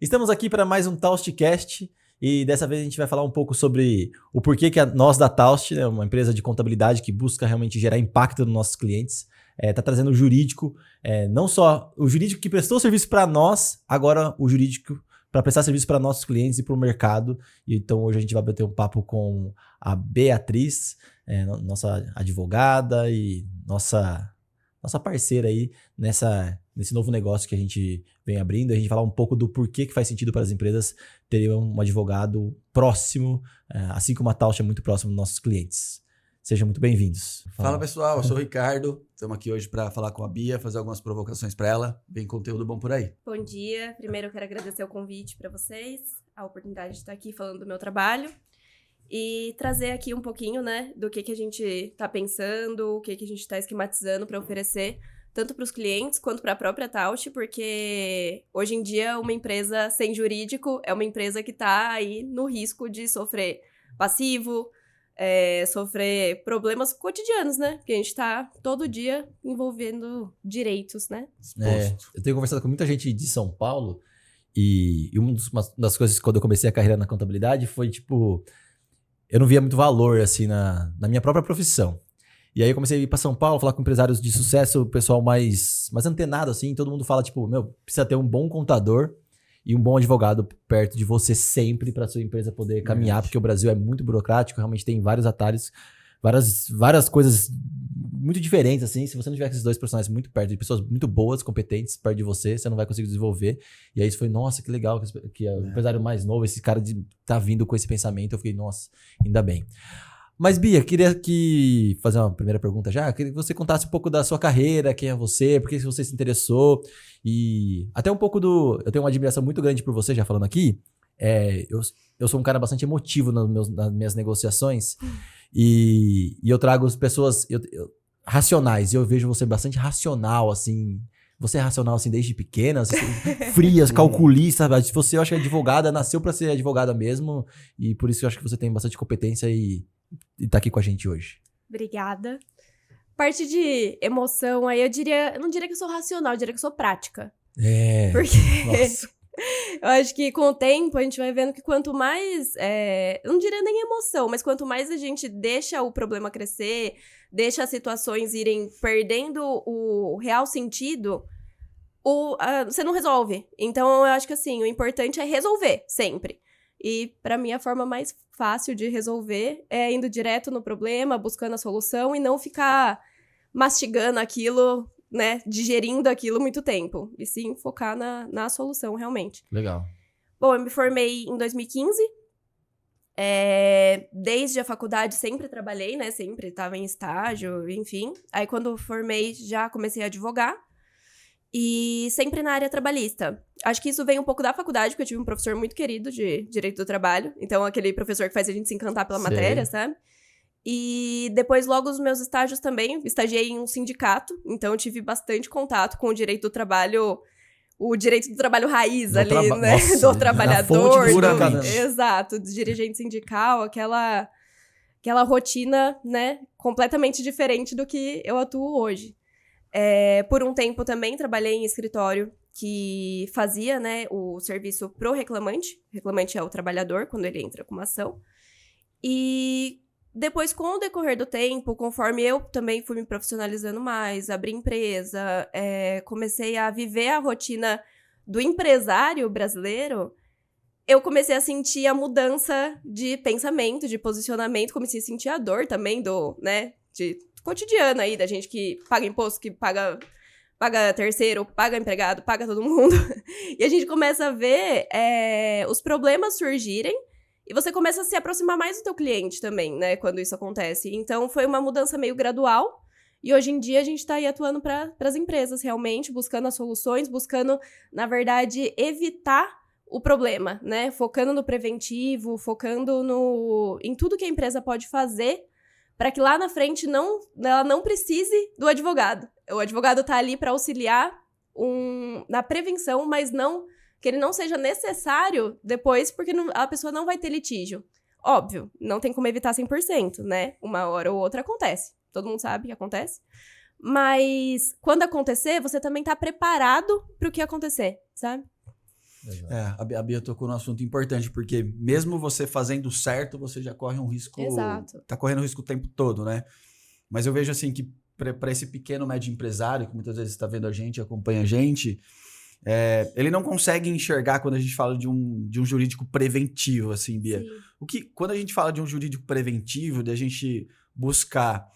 Estamos aqui para mais um Taustcast e dessa vez a gente vai falar um pouco sobre o porquê que nós da Taust, né, uma empresa de contabilidade que busca realmente gerar impacto nos nossos clientes, está trazendo o jurídico, não só o jurídico que prestou serviço para nós, agora o jurídico para prestar serviço para nossos clientes e para o mercado. E então hoje a gente vai bater um papo com a Beatriz, nossa advogada e nossa parceira aí nesse novo negócio que a gente vem abrindo. A gente vai falar um pouco do porquê que faz sentido para as empresas terem um advogado próximo, assim como a Taust é muito próximo dos nossos clientes. Sejam muito bem-vindos. Fala pessoal, eu sou o Ricardo, estamos aqui hoje para falar com a Bia, fazer algumas provocações para ela, vem conteúdo bom por aí. Bom dia, primeiro eu quero agradecer o convite para vocês, a oportunidade de estar aqui falando do meu trabalho e trazer aqui um pouquinho, né, do que a gente está pensando, o que a gente está esquematizando para oferecer, tanto para os clientes quanto para a própria Taust, porque hoje em dia uma empresa sem jurídico é uma empresa que está aí no risco de sofrer passivo, sofrer problemas cotidianos, né? Porque a gente tá todo dia envolvendo direitos, né? Eu tenho conversado com muita gente de São Paulo e uma das coisas quando eu comecei a carreira na contabilidade foi, tipo, eu não via muito valor, assim, na minha própria profissão. E aí eu comecei a ir pra São Paulo, falar com empresários de sucesso, o pessoal mais antenado, assim, todo mundo fala, tipo, precisa ter um bom contador e um bom advogado perto de você sempre para sua empresa poder caminhar, porque o Brasil é muito burocrático, realmente tem vários atalhos, várias coisas muito diferentes, assim. Se você não tiver esses dois profissionais muito perto, de pessoas muito boas, competentes, perto de você não vai conseguir desenvolver. E aí isso foi, nossa, que legal, que o empresário mais novo, esse cara tá vindo com esse pensamento. Eu fiquei, nossa, ainda bem. Mas, Bia, queria fazer uma primeira pergunta já. Queria que você contasse um pouco da sua carreira, quem é você, por que você se interessou e até um pouco eu tenho uma admiração muito grande por você, já falando aqui. Eu sou um cara bastante emotivo nas minhas negociações e eu trago as pessoas racionais e eu vejo você bastante racional, assim. Você é racional, assim, desde pequena, assim, frias, calculista, sabe? Você, eu acho que advogada, nasceu para ser advogada mesmo e por isso eu acho que você tem bastante competência e tá aqui com a gente hoje. Obrigada. Parte de emoção, aí eu não diria que eu sou racional, eu diria que eu sou prática. Porque nossa. Eu acho que com o tempo a gente vai vendo que quanto mais, eu não diria nem emoção, mas quanto mais a gente deixa o problema crescer, deixa as situações irem perdendo o real sentido, você não resolve. Então eu acho que assim, o importante é resolver sempre. E pra mim a forma mais fácil de resolver é indo direto no problema, buscando a solução e não ficar mastigando aquilo, né, digerindo aquilo muito tempo. E sim focar na solução realmente. Legal. Bom, eu me formei em 2015. Desde a faculdade sempre trabalhei, né, sempre estava em estágio, enfim. Aí quando formei já comecei a advogar. E sempre na área trabalhista. Acho que isso vem um pouco da faculdade, porque eu tive um professor muito querido de Direito do Trabalho. Então, aquele professor que faz a gente se encantar pela matéria, sabe? E depois, logo, os meus estágios também. Estagiei em um sindicato. Então, eu tive bastante contato com o direito do trabalho... O direito do trabalho raiz do ali, né? Nossa, do trabalhador. Exato. Do dirigente sindical. Aquela rotina, né? Completamente diferente do que eu atuo hoje. Por um tempo também trabalhei em escritório que fazia, né, o serviço pro reclamante. O reclamante é o trabalhador quando ele entra com uma ação. E depois, com o decorrer do tempo, conforme eu também fui me profissionalizando mais, abri empresa, comecei a viver a rotina do empresário brasileiro, eu comecei a sentir a mudança de pensamento, de posicionamento, comecei a sentir a dor também de cotidiano aí, da gente que paga imposto, que paga terceiro, paga empregado, paga todo mundo. E a gente começa a ver os problemas surgirem e você começa a se aproximar mais do teu cliente também, né, quando isso acontece. Então, foi uma mudança meio gradual e hoje em dia a gente tá aí atuando para as empresas realmente, buscando as soluções, buscando, na verdade, evitar o problema, né, focando no preventivo, focando em tudo que a empresa pode fazer para que lá na frente ela não precise do advogado. O advogado tá ali para auxiliar na prevenção, mas que ele não seja necessário depois, porque a pessoa não vai ter litígio. Óbvio, não tem como evitar 100%, né? Uma hora ou outra acontece. Todo mundo sabe que acontece. Mas quando acontecer, você também tá preparado pro que acontecer, sabe? Exato. A Bia tocou num assunto importante, porque mesmo você fazendo certo, você já corre um risco... Exato. Tá correndo risco o tempo todo, né? Mas eu vejo assim que para esse pequeno médio empresário, que muitas vezes está vendo a gente, acompanha a gente, ele não consegue enxergar quando a gente fala de um jurídico preventivo, assim, Bia. Sim. Quando a gente fala de um jurídico preventivo, de a gente buscar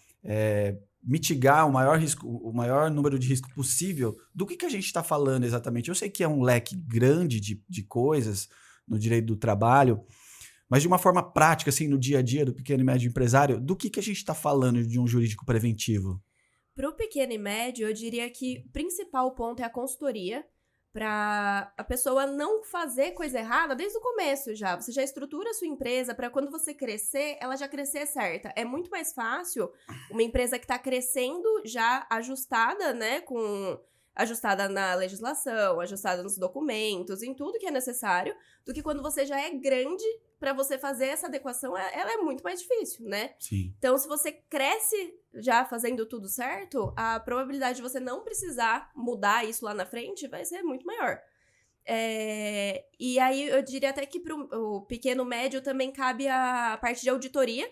mitigar o maior número de risco possível, do que a gente está falando exatamente? Eu sei que é um leque grande de coisas no direito do trabalho, mas de uma forma prática, assim, no dia a dia do pequeno e médio empresário, do que a gente está falando de um jurídico preventivo? Para o pequeno e médio, eu diria que o principal ponto é a consultoria, para a pessoa não fazer coisa errada desde o começo já. Você já estrutura a sua empresa para quando você crescer, ela já crescer certa. É muito mais fácil uma empresa que está crescendo já ajustada, né, ajustada na legislação, ajustada nos documentos, em tudo que é necessário, do que quando você já é grande, para você fazer essa adequação, ela é muito mais difícil, né? Sim. Então, se você cresce já fazendo tudo certo, a probabilidade de você não precisar mudar isso lá na frente vai ser muito maior. E aí, eu diria até que para o pequeno médio também cabe a parte de auditoria,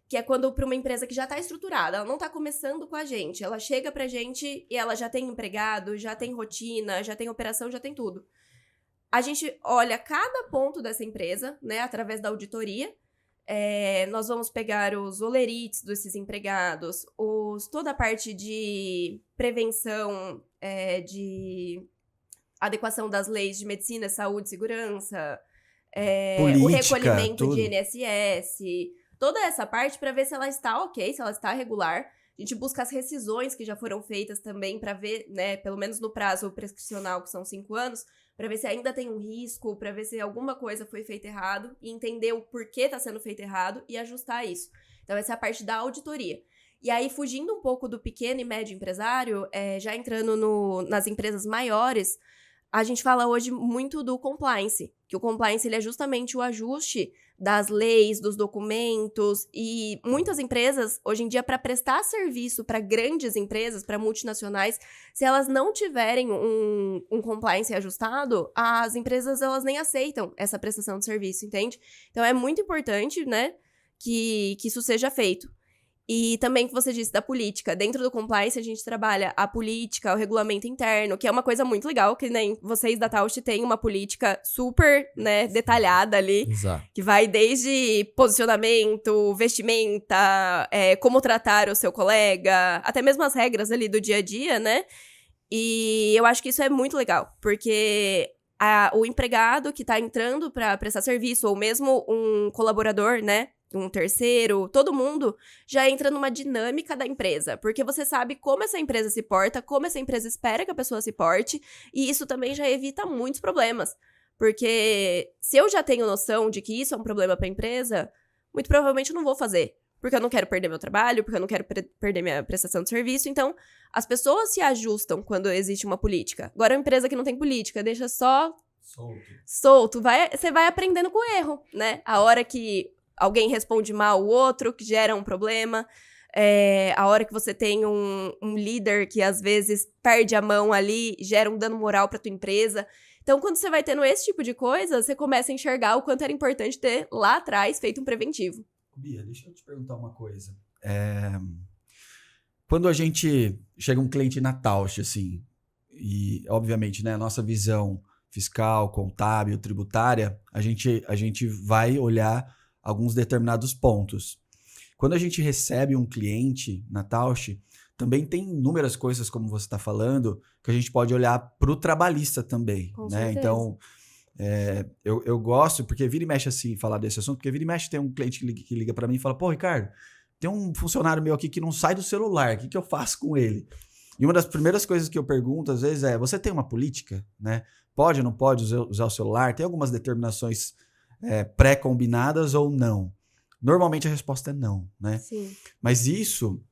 que é quando para uma empresa que já está estruturada, ela não está começando com a gente, ela chega pra gente e ela já tem empregado, já tem rotina, já tem operação, já tem tudo. A gente olha cada ponto dessa empresa, né, através da auditoria. Nós vamos pegar os olerites desses empregados, toda a parte de prevenção, de adequação das leis de medicina, saúde e segurança, Política, o recolhimento tudo. de INSS, toda essa parte para ver se ela está ok, se ela está regular. A gente busca as rescisões que já foram feitas também para ver, né, pelo menos no prazo prescricional, que são 5 anos, para ver se ainda tem um risco, para ver se alguma coisa foi feita errado e entender o porquê está sendo feito errado e ajustar isso. Então, essa é a parte da auditoria. E aí, fugindo um pouco do pequeno e médio empresário, já entrando nas empresas maiores, a gente fala hoje muito do compliance, que o compliance ele é justamente o ajuste das leis, dos documentos, e muitas empresas, hoje em dia, para prestar serviço para grandes empresas, para multinacionais, se elas não tiverem um compliance ajustado, as empresas elas nem aceitam essa prestação de serviço, entende? Então, é muito importante, né, que isso seja feito. E também que você disse da política. Dentro do compliance, a gente trabalha a política, o regulamento interno, que é uma coisa muito legal, que nem vocês da Taust têm uma política super, né, detalhada ali. Exato. Que vai desde posicionamento, vestimenta, como tratar o seu colega, até mesmo as regras ali do dia a dia, né? E eu acho que isso é muito legal, porque o empregado que tá entrando para prestar serviço, ou mesmo um colaborador, né? Um terceiro, todo mundo já entra numa dinâmica da empresa, porque você sabe como essa empresa se porta, como essa empresa espera que a pessoa se porte, e isso também já evita muitos problemas, porque se eu já tenho noção de que isso é um problema para a empresa, muito provavelmente eu não vou fazer, porque eu não quero perder meu trabalho, porque eu não quero perder minha prestação de serviço, então as pessoas se ajustam quando existe uma política. Agora, uma empresa que não tem política, deixa só solto, você vai aprendendo com o erro, né? A hora que alguém responde mal o outro, que gera um problema. A hora que você tem um líder que, às vezes, perde a mão ali, gera um dano moral para tua empresa. Então, quando você vai tendo esse tipo de coisa, você começa a enxergar o quanto era importante ter, lá atrás, feito um preventivo. Bia, deixa eu te perguntar uma coisa. Quando a gente chega um cliente na Taust, assim, e, obviamente, né, a nossa visão fiscal, contábil, tributária, a gente vai olhar alguns determinados pontos. Quando a gente recebe um cliente na Taust, também tem inúmeras coisas, como você está falando, que a gente pode olhar para o trabalhista também. Com né? certeza. Então, eu gosto, porque vira e mexe assim, falar desse assunto, porque vira e mexe tem um cliente que liga para mim e fala, pô, Ricardo, tem um funcionário meu aqui que não sai do celular, o que eu faço com ele? E uma das primeiras coisas que eu pergunto, às vezes, você tem uma política? Né? Pode ou não pode usar o celular? Tem algumas determinações pré-combinadas ou não? Normalmente a resposta é não, né? Sim. Mas isso,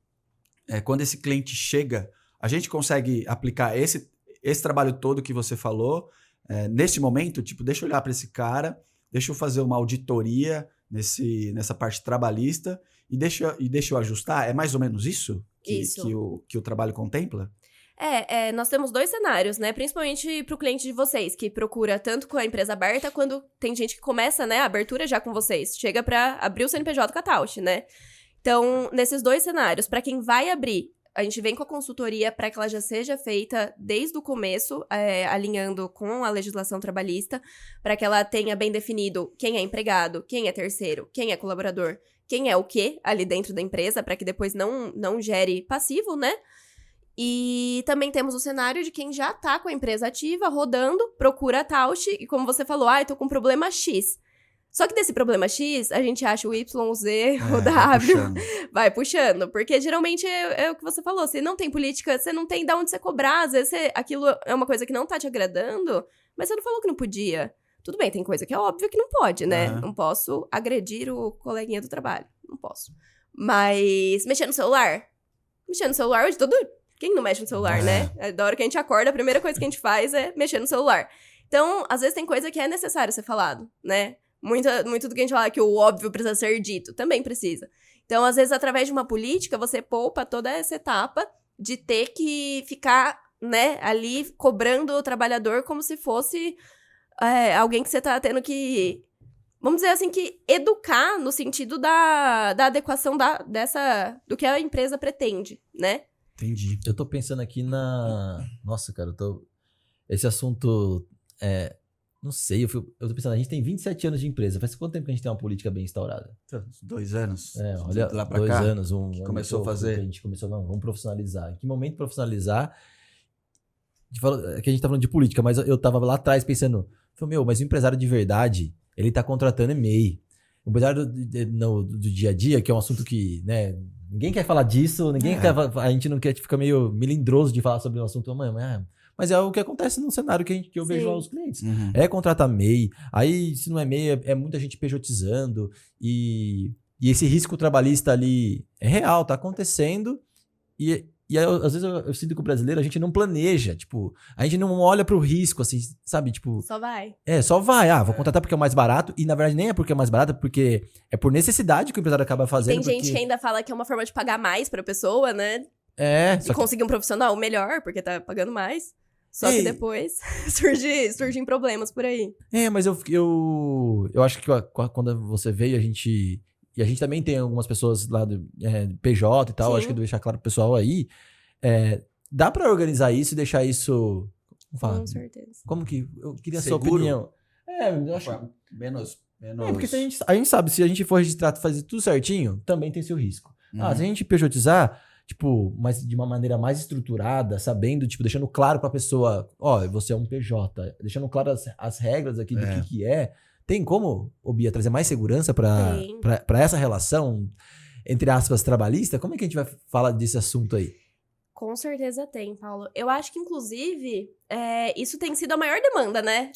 quando esse cliente chega, a gente consegue aplicar esse trabalho todo que você falou, nesse momento, tipo, deixa eu olhar para esse cara, deixa eu fazer uma auditoria nessa parte trabalhista e deixa eu ajustar? É mais ou menos isso que o trabalho contempla? Nós temos 2 cenários, né? Principalmente pro cliente de vocês, que procura tanto com a empresa aberta, quando tem gente que começa, né, a abertura já com vocês. Chega pra abrir o CNPJ com a Tausch, né? Então, nesses 2 cenários, pra quem vai abrir, a gente vem com a consultoria para que ela já seja feita desde o começo, alinhando com a legislação trabalhista, para que ela tenha bem definido quem é empregado, quem é terceiro, quem é colaborador, quem é o quê ali dentro da empresa, para que depois não gere passivo, né? E também temos o cenário de quem já tá com a empresa ativa, rodando, procura a Tausch, e como você falou, tô com problema X. Só que desse problema X, a gente acha o Y, o Z, o W, vai puxando. Porque geralmente é o que você falou, você não tem política, você não tem de onde você cobrar, às vezes aquilo é uma coisa que não tá te agradando, mas você não falou que não podia. Tudo bem, tem coisa que é óbvia que não pode, né? Não posso agredir o coleguinha do trabalho, não posso. Mas mexer no celular? Mexer no celular hoje, quem não mexe no celular, né? Da hora que a gente acorda, a primeira coisa que a gente faz é mexer no celular. Então, às vezes tem coisa que é necessário ser falado, né? Muito do que a gente fala que o óbvio precisa ser dito, também precisa. Então, às vezes, através de uma política, você poupa toda essa etapa de ter que ficar, né, ali cobrando o trabalhador como se fosse alguém que você tá tendo que, vamos dizer assim, que educar no sentido da adequação do que a empresa pretende, né? Entendi. Eu tô pensando aqui Nossa, cara, esse assunto... Não sei, eu tô pensando, a gente tem 27 anos de empresa. Faz quanto tempo que a gente tem uma política bem instaurada? 2 anos. Olha, lá pra 2 cá, anos. começou a fazer. Que a gente começou, vamos profissionalizar. Em que momento profissionalizar? Que a gente tá falando de política, mas eu tava lá atrás pensando, mas o empresário de verdade, ele tá contratando MEI. O empresário do dia a dia, que é um assunto que, né, ninguém quer falar disso, a gente não quer, fica meio melindroso de falar sobre o assunto, mas é o que acontece no cenário que eu vejo aos clientes. É contratar MEI, aí se não é MEI, é muita gente pejotizando, e esse risco trabalhista ali é real, tá acontecendo, e aí, às vezes eu sinto que o brasileiro, a gente não planeja, tipo, a gente não olha pro risco, assim, sabe, tipo... Só vai. Só vai, vou contratar porque é o mais barato, e na verdade nem é porque é mais barato, porque é por necessidade que o empresário acaba fazendo. Tem gente que ainda fala que é uma forma de pagar mais pra pessoa, né? De conseguir um profissional melhor, porque tá pagando mais. Só que depois surgem problemas por aí. Mas eu acho que quando você veio, a gente também tem algumas pessoas lá do PJ e tal, Sim. acho que eu vou deixar claro pro pessoal aí. Dá pra organizar isso e deixar isso... Com certeza. Como que... Eu queria a sua Seguro? opinião. Eu acho... Menos... porque se a gente sabe, se a gente for registrar, fazer tudo certinho, também tem seu risco. Se a gente pejotizar... Tipo, mas de uma maneira mais estruturada, sabendo, tipo, deixando claro pra pessoa, você é um PJ, deixando claro as regras aqui do que é. Tem como, Bia, trazer mais segurança pra essa relação, entre aspas, trabalhista? Como é que a gente vai falar desse assunto aí? Com certeza tem, Paulo. Eu acho que, inclusive, isso tem sido a maior demanda, né?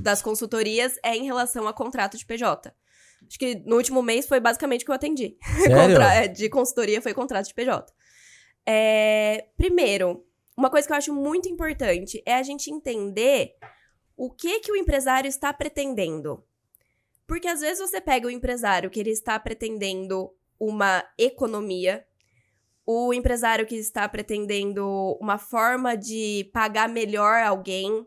Das consultorias em relação a contrato de PJ. Acho que no último mês foi basicamente o que eu atendi. Sério? De consultoria foi contrato de PJ. Primeiro, uma coisa que eu acho muito importante é a gente entender o que o empresário está pretendendo. Porque às vezes você pega o empresário que ele está pretendendo uma economia, o empresário que está pretendendo uma forma de pagar melhor alguém,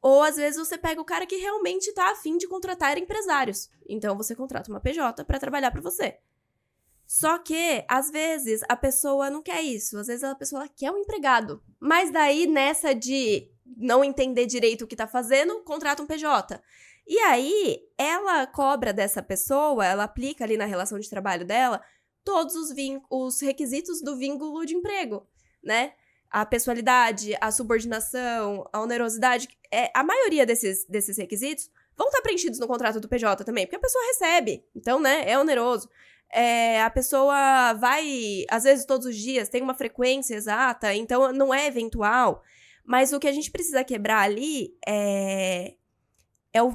ou às vezes você pega o cara que realmente tá afim de contratar empresários. Então você contrata uma PJ para trabalhar para você. Só que, às vezes, a pessoa não quer isso. Às vezes a pessoa quer um empregado. Mas daí, nessa de não entender direito o que tá fazendo, contrata um PJ. E aí, ela cobra dessa pessoa, ela aplica ali na relação de trabalho dela, todos os requisitos do vínculo de emprego, né? A pessoalidade, a subordinação, a onerosidade, a maioria desses requisitos vão estar preenchidos no contrato do PJ também, porque a pessoa recebe, então, né, é oneroso. A pessoa vai, às vezes, todos os dias, tem uma frequência exata, então não é eventual, mas o que a gente precisa quebrar ali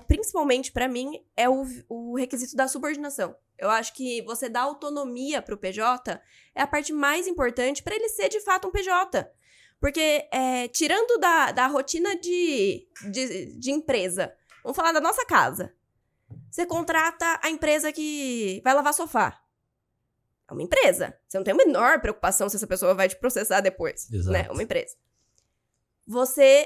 principalmente pra mim, é o requisito da subordinação. Eu acho que você dar autonomia pro PJ é a parte mais importante pra ele ser, de fato, um PJ. Porque, tirando da rotina de empresa, vamos falar da nossa casa. Você contrata a empresa que vai lavar sofá. É uma empresa. Você não tem a menor preocupação se essa pessoa vai te processar depois. Exato. Né? É uma empresa.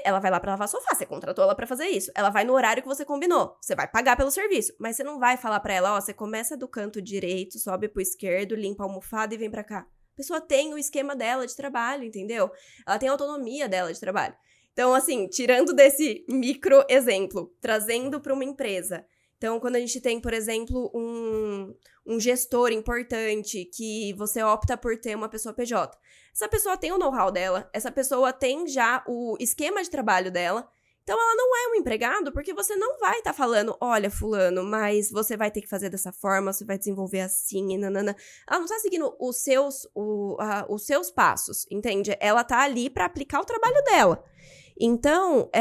Ela vai lá pra lavar sofá, você contratou ela pra fazer isso. Ela vai no horário que você combinou. Você vai pagar pelo serviço. Mas você não vai falar pra ela, você começa do canto direito, sobe pro esquerdo, limpa a almofada e vem pra cá. A pessoa tem o esquema dela de trabalho, entendeu? Ela tem a autonomia dela de trabalho. Então, assim, tirando desse micro exemplo, trazendo pra uma empresa. Então, quando a gente tem, por exemplo, um gestor importante que você opta por ter uma pessoa PJ. Essa pessoa tem o know-how dela, essa pessoa tem já o esquema de trabalho dela. Então, ela não é um empregado porque você não vai estar falando, olha, fulano, mas você vai ter que fazer dessa forma, você vai desenvolver assim, e nanana. Ela não está seguindo os seus passos, entende? Ela tá ali para aplicar o trabalho dela. Então,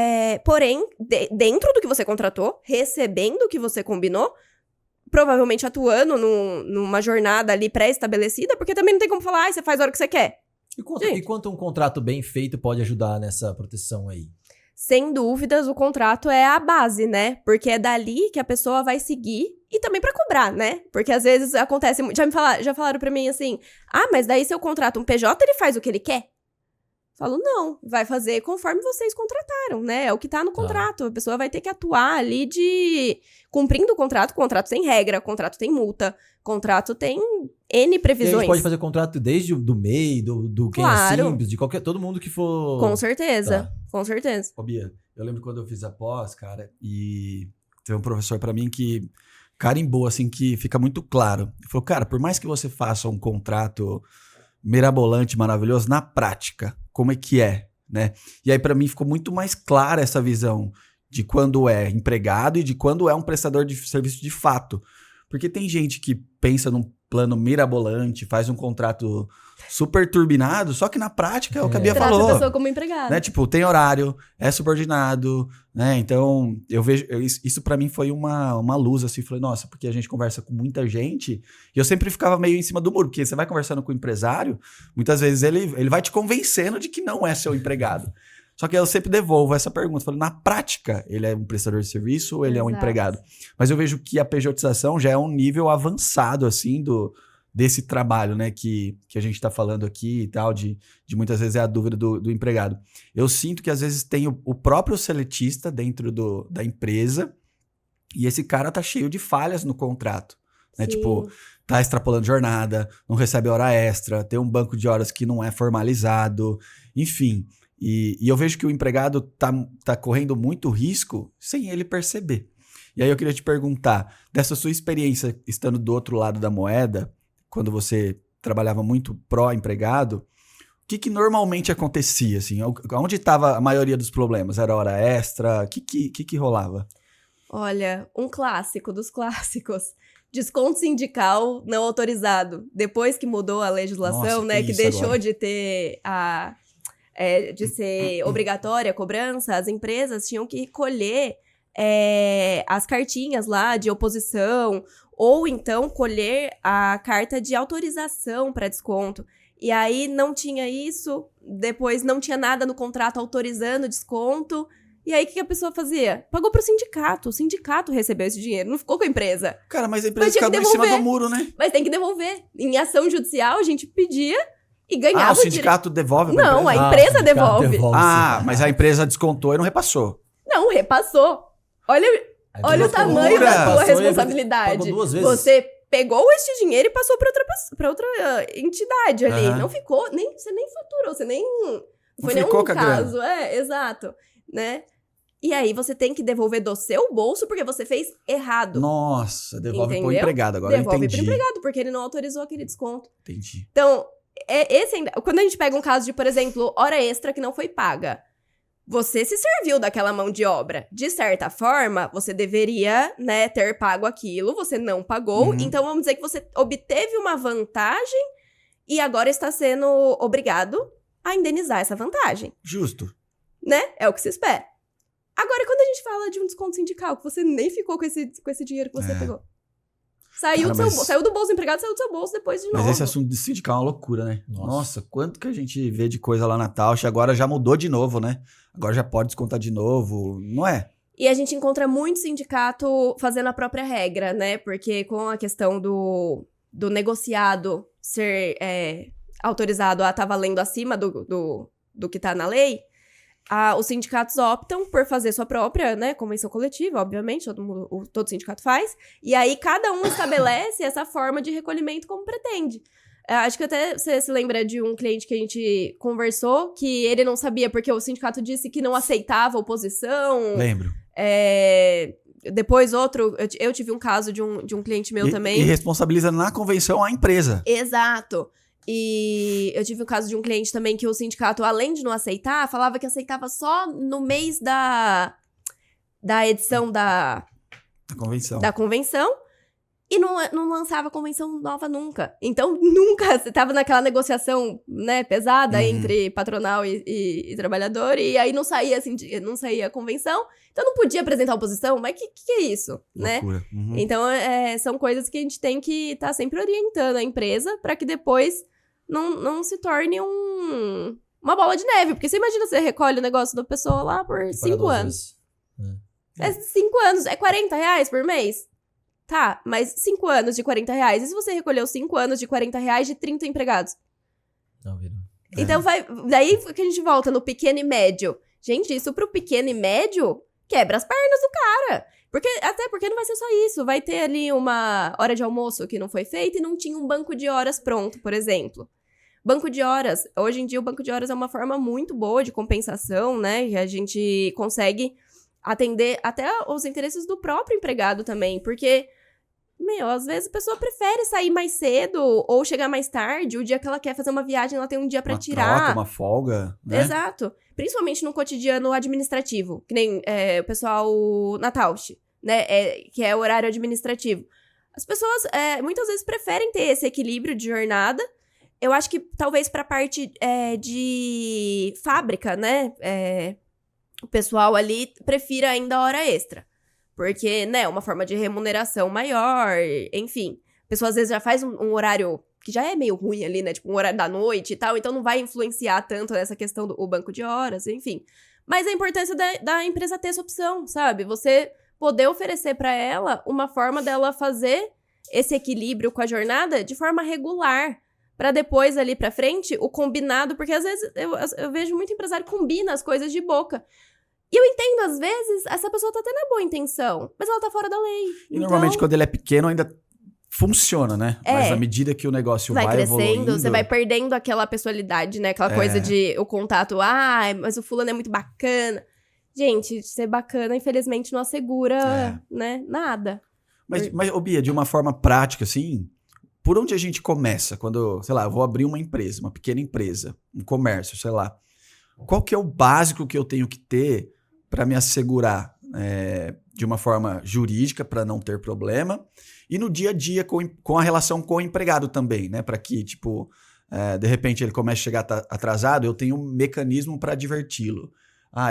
porém, dentro do que você contratou, recebendo o que você combinou, provavelmente atuando numa jornada ali pré-estabelecida, porque também não tem como falar, você faz a hora que você quer. E quanto um contrato bem feito pode ajudar nessa proteção aí? Sem dúvidas, o contrato é a base, né? Porque é dali que a pessoa vai seguir e também pra cobrar, né? Porque às vezes acontece, já falaram pra mim assim, mas daí se eu contrato um PJ, ele faz o que ele quer? Falo, não, vai fazer conforme vocês contrataram, né? É o que tá no contrato. A pessoa vai ter que atuar ali cumprindo o contrato tem regra, contrato tem multa, contrato tem N previsões. E a gente pode fazer contrato desde do MEI, do quem é simples, de todo mundo que for... Com certeza, com certeza. Ô, Bia, eu lembro quando eu fiz a pós, cara, e teve um professor pra mim que carimbou, assim, que fica muito claro. Ele falou, cara, por mais que você faça um contrato mirabolante, maravilhoso, na prática, como é que é, né? E aí pra mim ficou muito mais clara essa visão de quando é empregado e de quando é um prestador de serviço de fato. Porque tem gente que pensa num plano mirabolante, faz um contrato super turbinado, só que na prática é o que a Bia falou. Trata a pessoa como empregado. Né? Tipo, tem horário, é subordinado, né? Então, eu vejo... Isso pra mim foi uma luz, assim. Falei, nossa, porque a gente conversa com muita gente e eu sempre ficava meio em cima do muro, porque você vai conversando com o empresário, muitas vezes ele vai te convencendo de que não é seu empregado. Só que eu sempre devolvo essa pergunta. Falei, na prática, ele é um prestador de serviço ou ele é um empregado? Mas eu vejo que a pejotização já é um nível avançado, assim, desse trabalho, né, que a gente tá falando aqui e tal, de muitas vezes é a dúvida do empregado. Eu sinto que às vezes tem o próprio seletista dentro da empresa e esse cara tá cheio de falhas no contrato, né? Tipo, tá extrapolando jornada, não recebe hora extra, tem um banco de horas que não é formalizado, enfim. E eu vejo que o empregado tá correndo muito risco sem ele perceber. E aí eu queria te perguntar, dessa sua experiência estando do outro lado da moeda, quando você trabalhava muito pró-empregado, o que normalmente acontecia? Assim? Onde estava a maioria dos problemas? Era hora extra? O que rolava? Olha, um clássico dos clássicos. Desconto sindical não autorizado. Depois que mudou a legislação, né, que deixou agora de ter de ser obrigatória a cobrança, as empresas tinham que colher as cartinhas lá de oposição ou então colher a carta de autorização para desconto. E aí não tinha isso, depois não tinha nada no contrato autorizando desconto. E aí, o que a pessoa fazia? Pagou pro sindicato. O sindicato recebeu esse dinheiro, não ficou com a empresa. Cara, mas a empresa ficava em cima do muro, né? Mas tem que devolver. Em ação judicial, a gente pedia e ganhava o sindicato devolve? Não, a empresa devolve. Mas a empresa descontou e não repassou. Não, repassou. Olha o tamanho da tua responsabilidade. Pagou 2 vezes. Você pegou este dinheiro e passou pra outra entidade ali. Não ficou, você nem faturou, você nem... Não foi nenhum caso. Exato. Né? E aí você tem que devolver do seu bolso porque você fez errado. Nossa, devolve pro empregado agora. Devolve pro empregado, porque ele não autorizou aquele desconto. Entendi. Então, quando a gente pega um caso de, por exemplo, hora extra que não foi paga, você se serviu daquela mão de obra. De certa forma, você deveria, né, ter pago aquilo, você não pagou. Então, vamos dizer que você obteve uma vantagem e agora está sendo obrigado a indenizar essa vantagem. Justo. Né? É o que se espera. Agora, quando a gente fala de um desconto sindical, que você nem ficou com esse dinheiro que você pegou. Saiu do bolso do empregado, saiu do seu bolso depois de novo. Mas esse assunto de sindical é uma loucura, né? Nossa, quanto que a gente vê de coisa lá na Tausch, agora já mudou de novo, né? Agora já pode descontar de novo, não é? E a gente encontra muito sindicato fazendo a própria regra, né? Porque com a questão do negociado ser autorizado a estar valendo acima do que está na lei, os sindicatos optam por fazer sua própria, né, convenção coletiva, obviamente, todo sindicato faz, e aí cada um estabelece essa forma de recolhimento como pretende. Acho que até você se lembra de um cliente que a gente conversou, que ele não sabia porque o sindicato disse que não aceitava oposição. Lembro. Depois outro, eu tive um caso de um cliente meu também. E responsabiliza na convenção a empresa. Exato. E eu tive um caso de um cliente também que o sindicato, além de não aceitar, falava que aceitava só no mês da edição da convenção e não lançava convenção nova nunca. Então, nunca você tava naquela negociação, né, pesada entre patronal e trabalhador, e aí não saía a convenção, então não podia apresentar oposição, mas que é isso, Loucura. né? Então, são coisas que a gente tem que estar sempre orientando a empresa para que depois não se torne uma bola de neve. Porque você imagina, você recolhe o negócio da pessoa lá por 5 anos. 5 anos, é R$40 por mês? Tá, mas 5 anos de R$40. E se você recolheu 5 anos de R$40 de 30 empregados? Não, virou. Então, daí que a gente volta no pequeno e médio. Gente, isso pro pequeno e médio quebra as pernas do cara. Até porque não vai ser só isso. Vai ter ali uma hora de almoço que não foi feita e não tinha um banco de horas pronto, por exemplo. Banco de horas. Hoje em dia, o banco de horas é uma forma muito boa de compensação, né? E a gente consegue atender até os interesses do próprio empregado também. Porque, às vezes a pessoa prefere sair mais cedo ou chegar mais tarde. O dia que ela quer fazer uma viagem, ela tem um dia pra tirar. Troca, uma folga, né? Exato. Principalmente no cotidiano administrativo. Que nem o pessoal na Tausch, né? Que é o horário administrativo. As pessoas muitas vezes preferem ter esse equilíbrio de jornada. Eu acho que talvez pra parte de fábrica, né? O pessoal ali prefira ainda a hora extra. Porque, né, uma forma de remuneração maior, enfim. A pessoa às vezes já faz um horário que já é meio ruim ali, né? Tipo, um horário da noite e tal. Então não vai influenciar tanto nessa questão do banco de horas, enfim. Mas a importância da empresa ter essa opção, sabe? Você poder oferecer pra ela uma forma dela fazer esse equilíbrio com a jornada de forma regular. Pra depois, ali pra frente, o combinado. Porque às vezes eu vejo muito empresário que combina as coisas de boca. E eu entendo, às vezes, essa pessoa tá tendo a boa intenção, mas ela tá fora da lei. E normalmente, quando ele é pequeno, ainda funciona, né? Mas à medida que o negócio vai crescendo, evoluindo... você vai perdendo aquela pessoalidade, né? Aquela coisa de o contato, mas o fulano é muito bacana. Gente, ser bacana, infelizmente, não assegura, né, nada. Mas, ô Bia, de uma forma prática, assim, por onde a gente começa? Quando, sei lá, eu vou abrir uma empresa, uma pequena empresa, um comércio, sei lá. Qual que é o básico que eu tenho que ter para me assegurar de uma forma jurídica, para não ter problema, e no dia a dia com a relação com o empregado também, né? Para que, tipo, de repente ele comece a chegar atrasado, eu tenho um mecanismo para diverti-lo.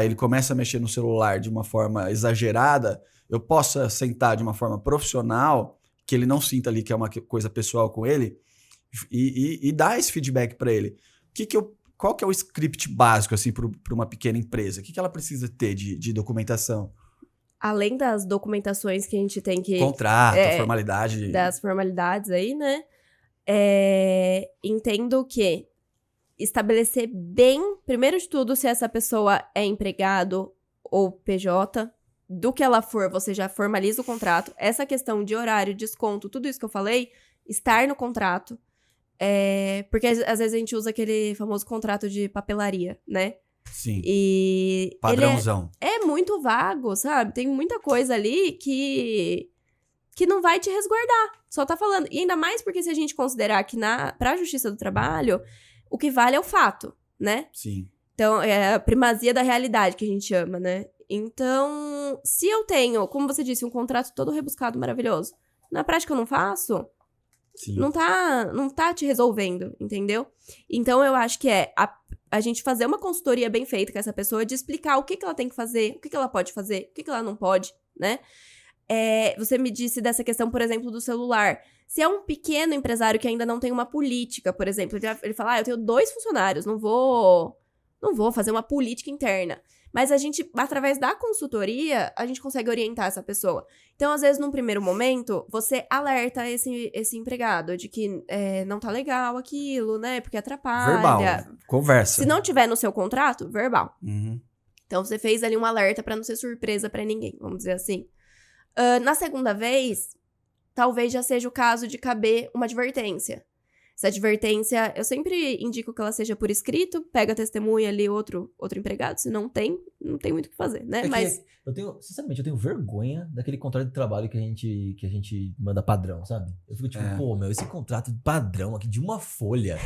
Ele começa a mexer no celular de uma forma exagerada, eu possa sentar de uma forma profissional, que ele não sinta ali que é uma coisa pessoal com ele, e dar esse feedback para ele. Qual que é o script básico, assim, para uma pequena empresa? O que ela precisa ter de documentação? Além das documentações que a gente tem que... Contrato, formalidade... Das formalidades aí, né? Entendo que estabelecer bem, primeiro de tudo, se essa pessoa é empregado ou PJ, do que ela for, você já formaliza o contrato. Essa questão de horário, desconto, tudo isso que eu falei, estar no contrato. Porque às vezes a gente usa aquele famoso contrato de papelaria, né? Sim. E padrãozão. Ele é muito vago, sabe? Tem muita coisa ali que não vai te resguardar. Só tá falando. E ainda mais porque se a gente considerar que pra Justiça do Trabalho, o que vale é o fato, né? Sim. Então, é a primazia da realidade que a gente chama, né? Então, se eu tenho, como você disse, um contrato todo rebuscado, maravilhoso, na prática eu não faço... Sim. Não tá te resolvendo, entendeu? Então, eu acho que a gente fazer uma consultoria bem feita com essa pessoa, de explicar o que ela tem que fazer, o que ela pode fazer, o que ela não pode, né? Você me disse dessa questão, por exemplo, do celular. Se é um pequeno empresário que ainda não tem uma política, por exemplo, ele fala, eu tenho 2 funcionários, não vou Não vou fazer uma política interna. Mas a gente, através da consultoria, a gente consegue orientar essa pessoa. Então, às vezes, num primeiro momento, você alerta esse empregado de que não tá legal aquilo, né? Porque atrapalha. Verbal, conversa. Se não tiver no seu contrato, verbal. Uhum. Então, você fez ali um alerta pra não ser surpresa pra ninguém, vamos dizer assim. Na segunda vez, talvez já seja o caso de caber uma advertência. Essa advertência, eu sempre indico que ela seja por escrito, pega a testemunha ali, outro empregado. Se não tem muito o que fazer, né? Mas Sinceramente, eu tenho vergonha daquele contrato de trabalho que a gente manda padrão, sabe? Eu fico tipo, pô, meu, esse contrato de padrão aqui de uma folha.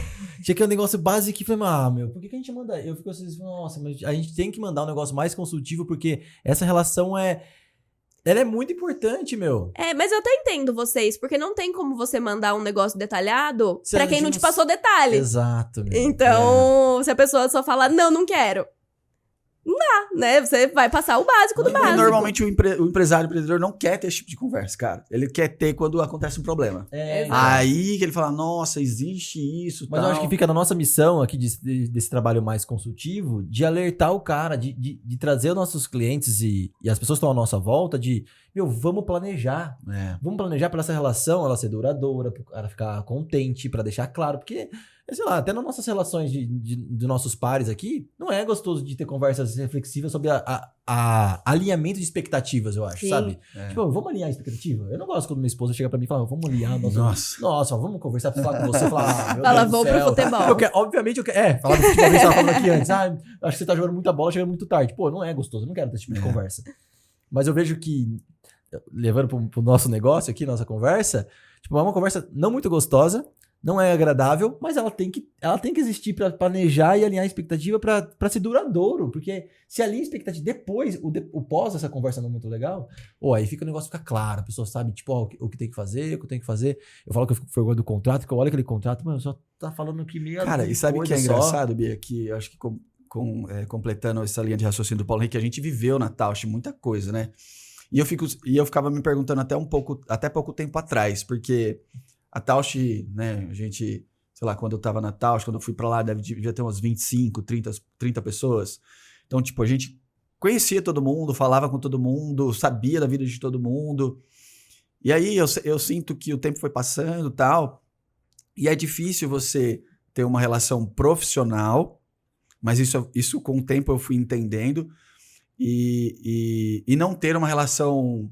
Tinha que é um negócio básico que foi, meu, por que a gente manda? Eu fico assim, nossa, mas a gente tem que mandar um negócio mais consultivo porque essa relação ela é muito importante, meu. mas eu até entendo vocês, porque não tem como você mandar um negócio detalhado Se pra a quem gente não te passou detalhes. Exato, meu. Então, se a pessoa só falar, não quero. Não dá, né? Você vai passar o básico do E básico. normalmente o empresário, o empreendedor não quer ter esse tipo de conversa, cara. Ele quer ter quando acontece um problema. Aí que ele fala, nossa, existe isso, Mas tal. eu acho que fica na nossa missão aqui desse trabalho mais consultivo de alertar o cara, de trazer os nossos clientes e as pessoas que estão à nossa volta vamos planejar. Vamos planejar para essa relação ela ser duradoura, para o cara ficar contente, para deixar claro. Porque, sei lá, até nas nossas relações de nossos pares aqui, não é gostoso de ter conversas reflexivas sobre alinhamento de expectativas, eu acho, Sim. sabe? Tipo, vamos alinhar a expectativa? Eu não gosto quando minha esposa chega pra mim e fala, vamos alinhar. Nossa, vamos conversar, falar com você, falar, Fala, vou pro futebol. Obviamente eu quero, falar do futebol que a gente tava falando aqui antes. Acho que você tá jogando muita bola, chegando muito tarde. Pô, não é gostoso, eu não quero ter esse tipo de conversa. Mas eu vejo que, levando pro nosso negócio aqui, nossa conversa, tipo, é uma conversa não muito gostosa, não é agradável, mas ela tem que existir para planejar e alinhar a expectativa para ser duradouro. Porque se alinha a expectativa depois, o pós dessa conversa não é muito legal, aí o negócio fica claro, a pessoa sabe, tipo, o que tem que fazer, o que tem que fazer. Eu falo que eu fico vergonha do contrato, que eu olho aquele contrato, mano, só tá falando que meia. Cara, e sabe o que é só. engraçado, Bia? Que eu acho que completando essa linha de raciocínio do Paulo Henrique, a gente viveu na Tausch muita coisa, né? E eu ficava me perguntando até pouco tempo atrás, porque a Tausch, né, a gente, sei lá, quando eu tava na Tausch, quando eu fui pra lá, devia ter umas 25, 30 pessoas. Então, tipo, a gente conhecia todo mundo, falava com todo mundo, sabia da vida de todo mundo. E aí eu sinto que o tempo foi passando e tal, e é difícil você ter uma relação profissional, mas isso com o tempo eu fui entendendo, e não ter uma relação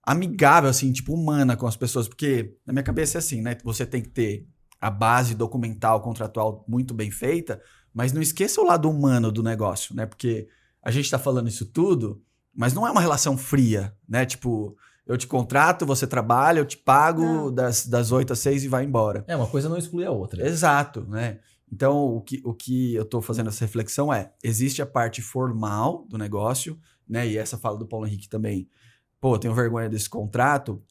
amigável, assim, tipo, humana com as pessoas, porque na minha cabeça é assim, né? Você tem que ter a base documental, contratual muito bem feita, mas não esqueça o lado humano do negócio, né? Porque a gente tá falando isso tudo, mas não é uma relação fria, né? Tipo, eu te contrato, você trabalha, eu te pago das 8 às 6 e vai embora. Uma coisa não exclui a outra. Exato, né? Então, o que eu tô fazendo essa reflexão existe a parte formal do negócio, né? E essa fala do Paulo Henrique também, pô, eu tenho vergonha desse contrato,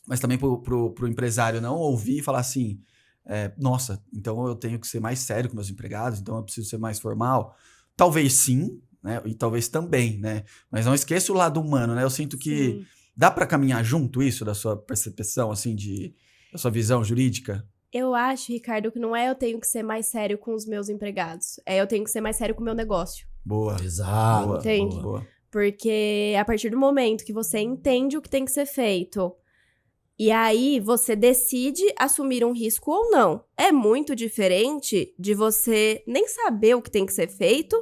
mas também pro empresário não ouvir e falar assim, nossa, então eu tenho que ser mais sério com meus empregados, então eu preciso ser mais formal. Talvez sim, né? E talvez também, né? Mas não esqueça o lado humano, né? Eu sinto que dá para caminhar junto isso, da sua percepção, assim, da sua visão jurídica? Eu acho, Ricardo, que não é eu tenho que ser mais sério com os meus empregados. Eu tenho que ser mais sério com o meu negócio. Boa. Exato. Boa, Entende? boa. Porque a partir do momento que você entende o que tem que ser feito, e aí você decide assumir um risco ou não. É muito diferente de você nem saber o que tem que ser feito,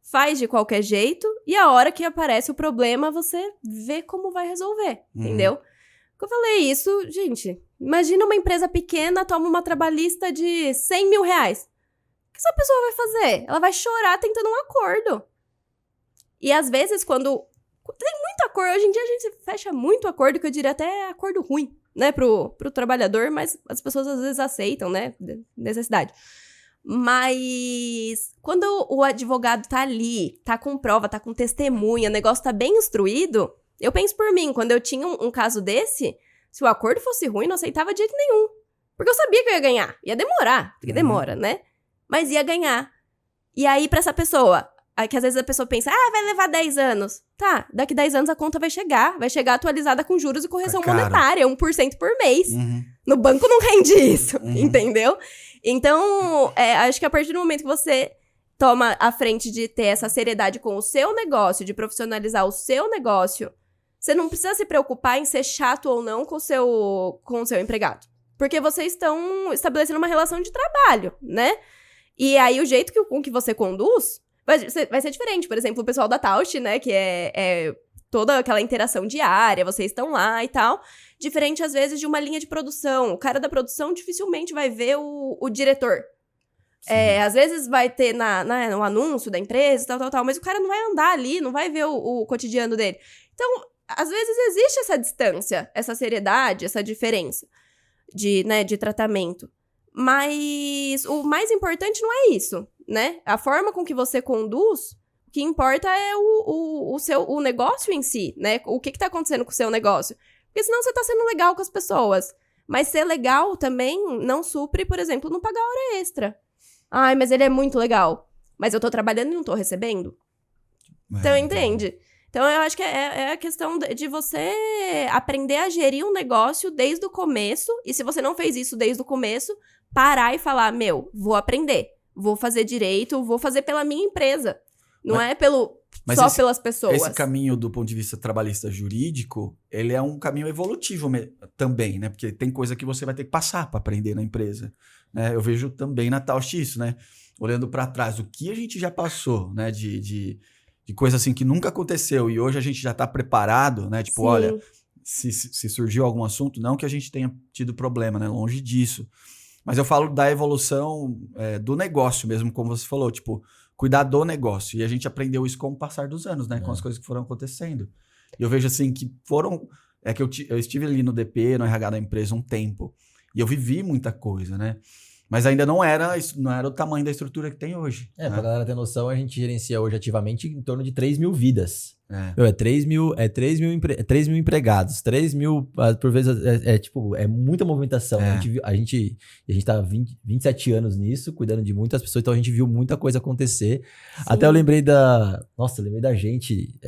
faz de qualquer jeito, e a hora que aparece o problema, você vê como vai resolver, entendeu? Eu falei isso, gente, imagina uma empresa pequena toma uma trabalhista de 100 mil reais. O que essa pessoa vai fazer? Ela vai chorar tentando um acordo. E às vezes, quando tem muito acordo, hoje em dia a gente fecha muito acordo, que eu diria até acordo ruim, né, pro trabalhador, mas as pessoas às vezes aceitam, né, necessidade. Mas quando o advogado tá ali, tá com prova, tá com testemunha, o negócio tá bem instruído, eu penso por mim, quando eu tinha um caso desse, se o acordo fosse ruim, não aceitava de jeito nenhum. Porque eu sabia que eu ia ganhar. Ia demorar, porque demora, né? Mas ia ganhar. E aí, pra essa pessoa, que às vezes a pessoa pensa, vai levar 10 anos. Tá, daqui 10 anos a conta vai chegar atualizada com juros e correção monetária, 1% por mês. No banco não rende isso, entendeu? Então, acho que a partir do momento que você toma a frente de ter essa seriedade com o seu negócio, de profissionalizar o seu negócio, você não precisa se preocupar em ser chato ou não com o seu empregado. Porque vocês estão estabelecendo uma relação de trabalho, né? E aí o jeito com que você conduz vai ser diferente. Por exemplo, o pessoal da Taust, né? Que é toda aquela interação diária, vocês estão lá e tal. Diferente, às vezes, de uma linha de produção. O cara da produção dificilmente vai ver o diretor. Às vezes vai ter no anúncio da empresa, tal, mas o cara não vai andar ali, não vai ver o cotidiano dele. Então, às vezes existe essa distância, essa seriedade, essa diferença de tratamento. Mas o mais importante não é isso, né? A forma com que você conduz, o que importa é o negócio em si, né? O que tá acontecendo com o seu negócio. Porque senão você tá sendo legal com as pessoas. Mas ser legal também não supre, por exemplo, não pagar hora extra. Ai, mas ele é muito legal. Mas eu tô trabalhando e não tô recebendo. Então, entende? Então, eu acho que é a questão de você aprender a gerir um negócio desde o começo. E se você não fez isso desde o começo, parar e falar, vou aprender. Vou fazer direito, vou fazer pela minha empresa. Não é pelas pessoas. Esse caminho do ponto de vista trabalhista jurídico, ele é um caminho evolutivo também, né? Porque tem coisa que você vai ter que passar para aprender na empresa. Né? Eu vejo também na Taust isso, né? Olhando para trás, o que a gente já passou, né? De coisa assim que nunca aconteceu e hoje a gente já está preparado, né? Tipo, sim, olha, se surgiu algum assunto, não que a gente tenha tido problema, né? Longe disso. Mas eu falo da evolução do negócio mesmo, como você falou, tipo, cuidar do negócio. E a gente aprendeu isso com o passar dos anos, né? Com as coisas que foram acontecendo. E eu vejo assim que foram... que eu estive ali no DP, no RH da empresa um tempo. E eu vivi muita coisa, né? Mas ainda não era o tamanho da estrutura que tem hoje. Pra galera ter noção, a gente gerencia hoje ativamente em torno de 3 mil vidas. É 3 mil empregados. 3 mil, por vezes, é muita movimentação. A gente tá há 27 anos nisso, cuidando de muitas pessoas, então a gente viu muita coisa acontecer. Sim. Até eu lembrei da gente...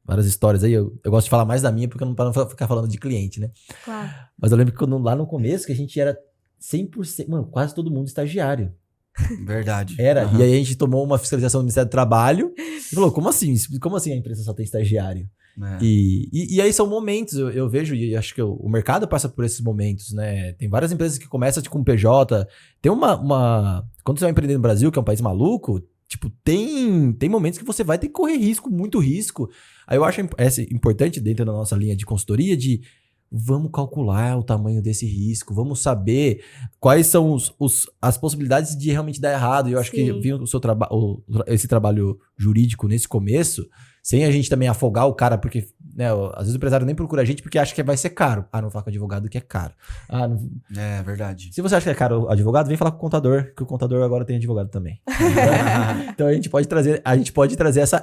várias histórias aí, eu gosto de falar mais da minha, porque eu não para ficar falando de cliente, né? Claro. Mas eu lembro que lá no começo, que a gente era 100%, mano, quase todo mundo estagiário. Verdade. Era, e aí a gente tomou uma fiscalização do Ministério do Trabalho e falou, como assim? Como assim a empresa só tem estagiário? E aí são momentos, eu vejo, e acho que o mercado passa por esses momentos, né? Tem várias empresas que começam com um PJ, tem quando você vai empreender no Brasil, que é um país maluco, tipo, tem momentos que você vai ter que correr risco, muito risco. Aí eu acho importante, dentro da nossa linha de consultoria, vamos calcular o tamanho desse risco, vamos saber quais são as possibilidades de realmente dar errado. E eu acho que vi esse trabalho jurídico nesse começo, sem a gente também afogar o cara, porque, né, às vezes o empresário nem procura a gente porque acha que vai ser caro. Não fala com o advogado que é caro. É verdade. Se você acha que é caro o advogado, vem falar com o contador, que o contador agora tem advogado também. Então a gente pode trazer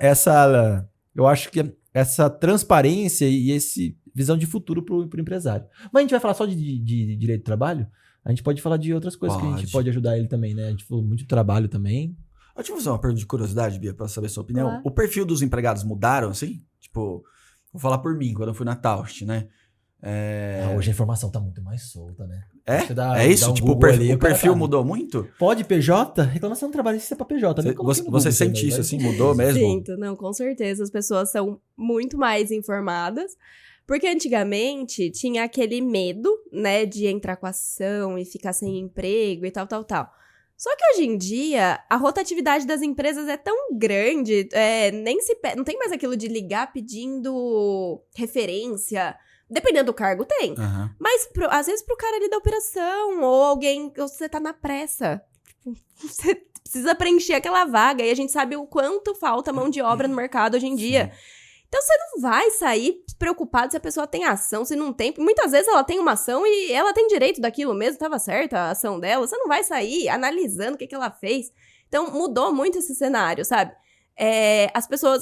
essa eu acho que essa transparência e esse visão de futuro pro empresário. Mas a gente vai falar só de direito do trabalho? A gente pode falar de outras coisas que a gente pode ajudar ele também, né? A gente falou muito trabalho também. Deixa eu fazer uma pergunta de curiosidade, Bia, pra saber a sua opinião. O perfil dos empregados mudaram, assim? Tipo, vou falar por mim, quando eu fui na Taust, né? Hoje a informação tá muito mais solta, né? É isso? Tipo, o perfil mudou muito? Pode PJ? Reclamação trabalhista é pra PJ. Você sente isso, assim? Mudou mesmo? Sinto, não, com certeza. As pessoas são muito mais informadas. Porque antigamente tinha aquele medo, né, de entrar com ação e ficar sem emprego e tal. Só que hoje em dia, a rotatividade das empresas é tão grande, não tem mais aquilo de ligar pedindo referência. Dependendo do cargo, tem. Uhum. Mas, às vezes, pro cara ali da operação, ou alguém, você tá na pressa. Você precisa preencher aquela vaga, e a gente sabe o quanto falta mão de obra no mercado hoje em dia. Então, você não vai sair preocupado se a pessoa tem ação, se não tem. Muitas vezes ela tem uma ação e ela tem direito daquilo mesmo, estava certa a ação dela. Você não vai sair analisando o que ela fez. Então, mudou muito esse cenário, sabe?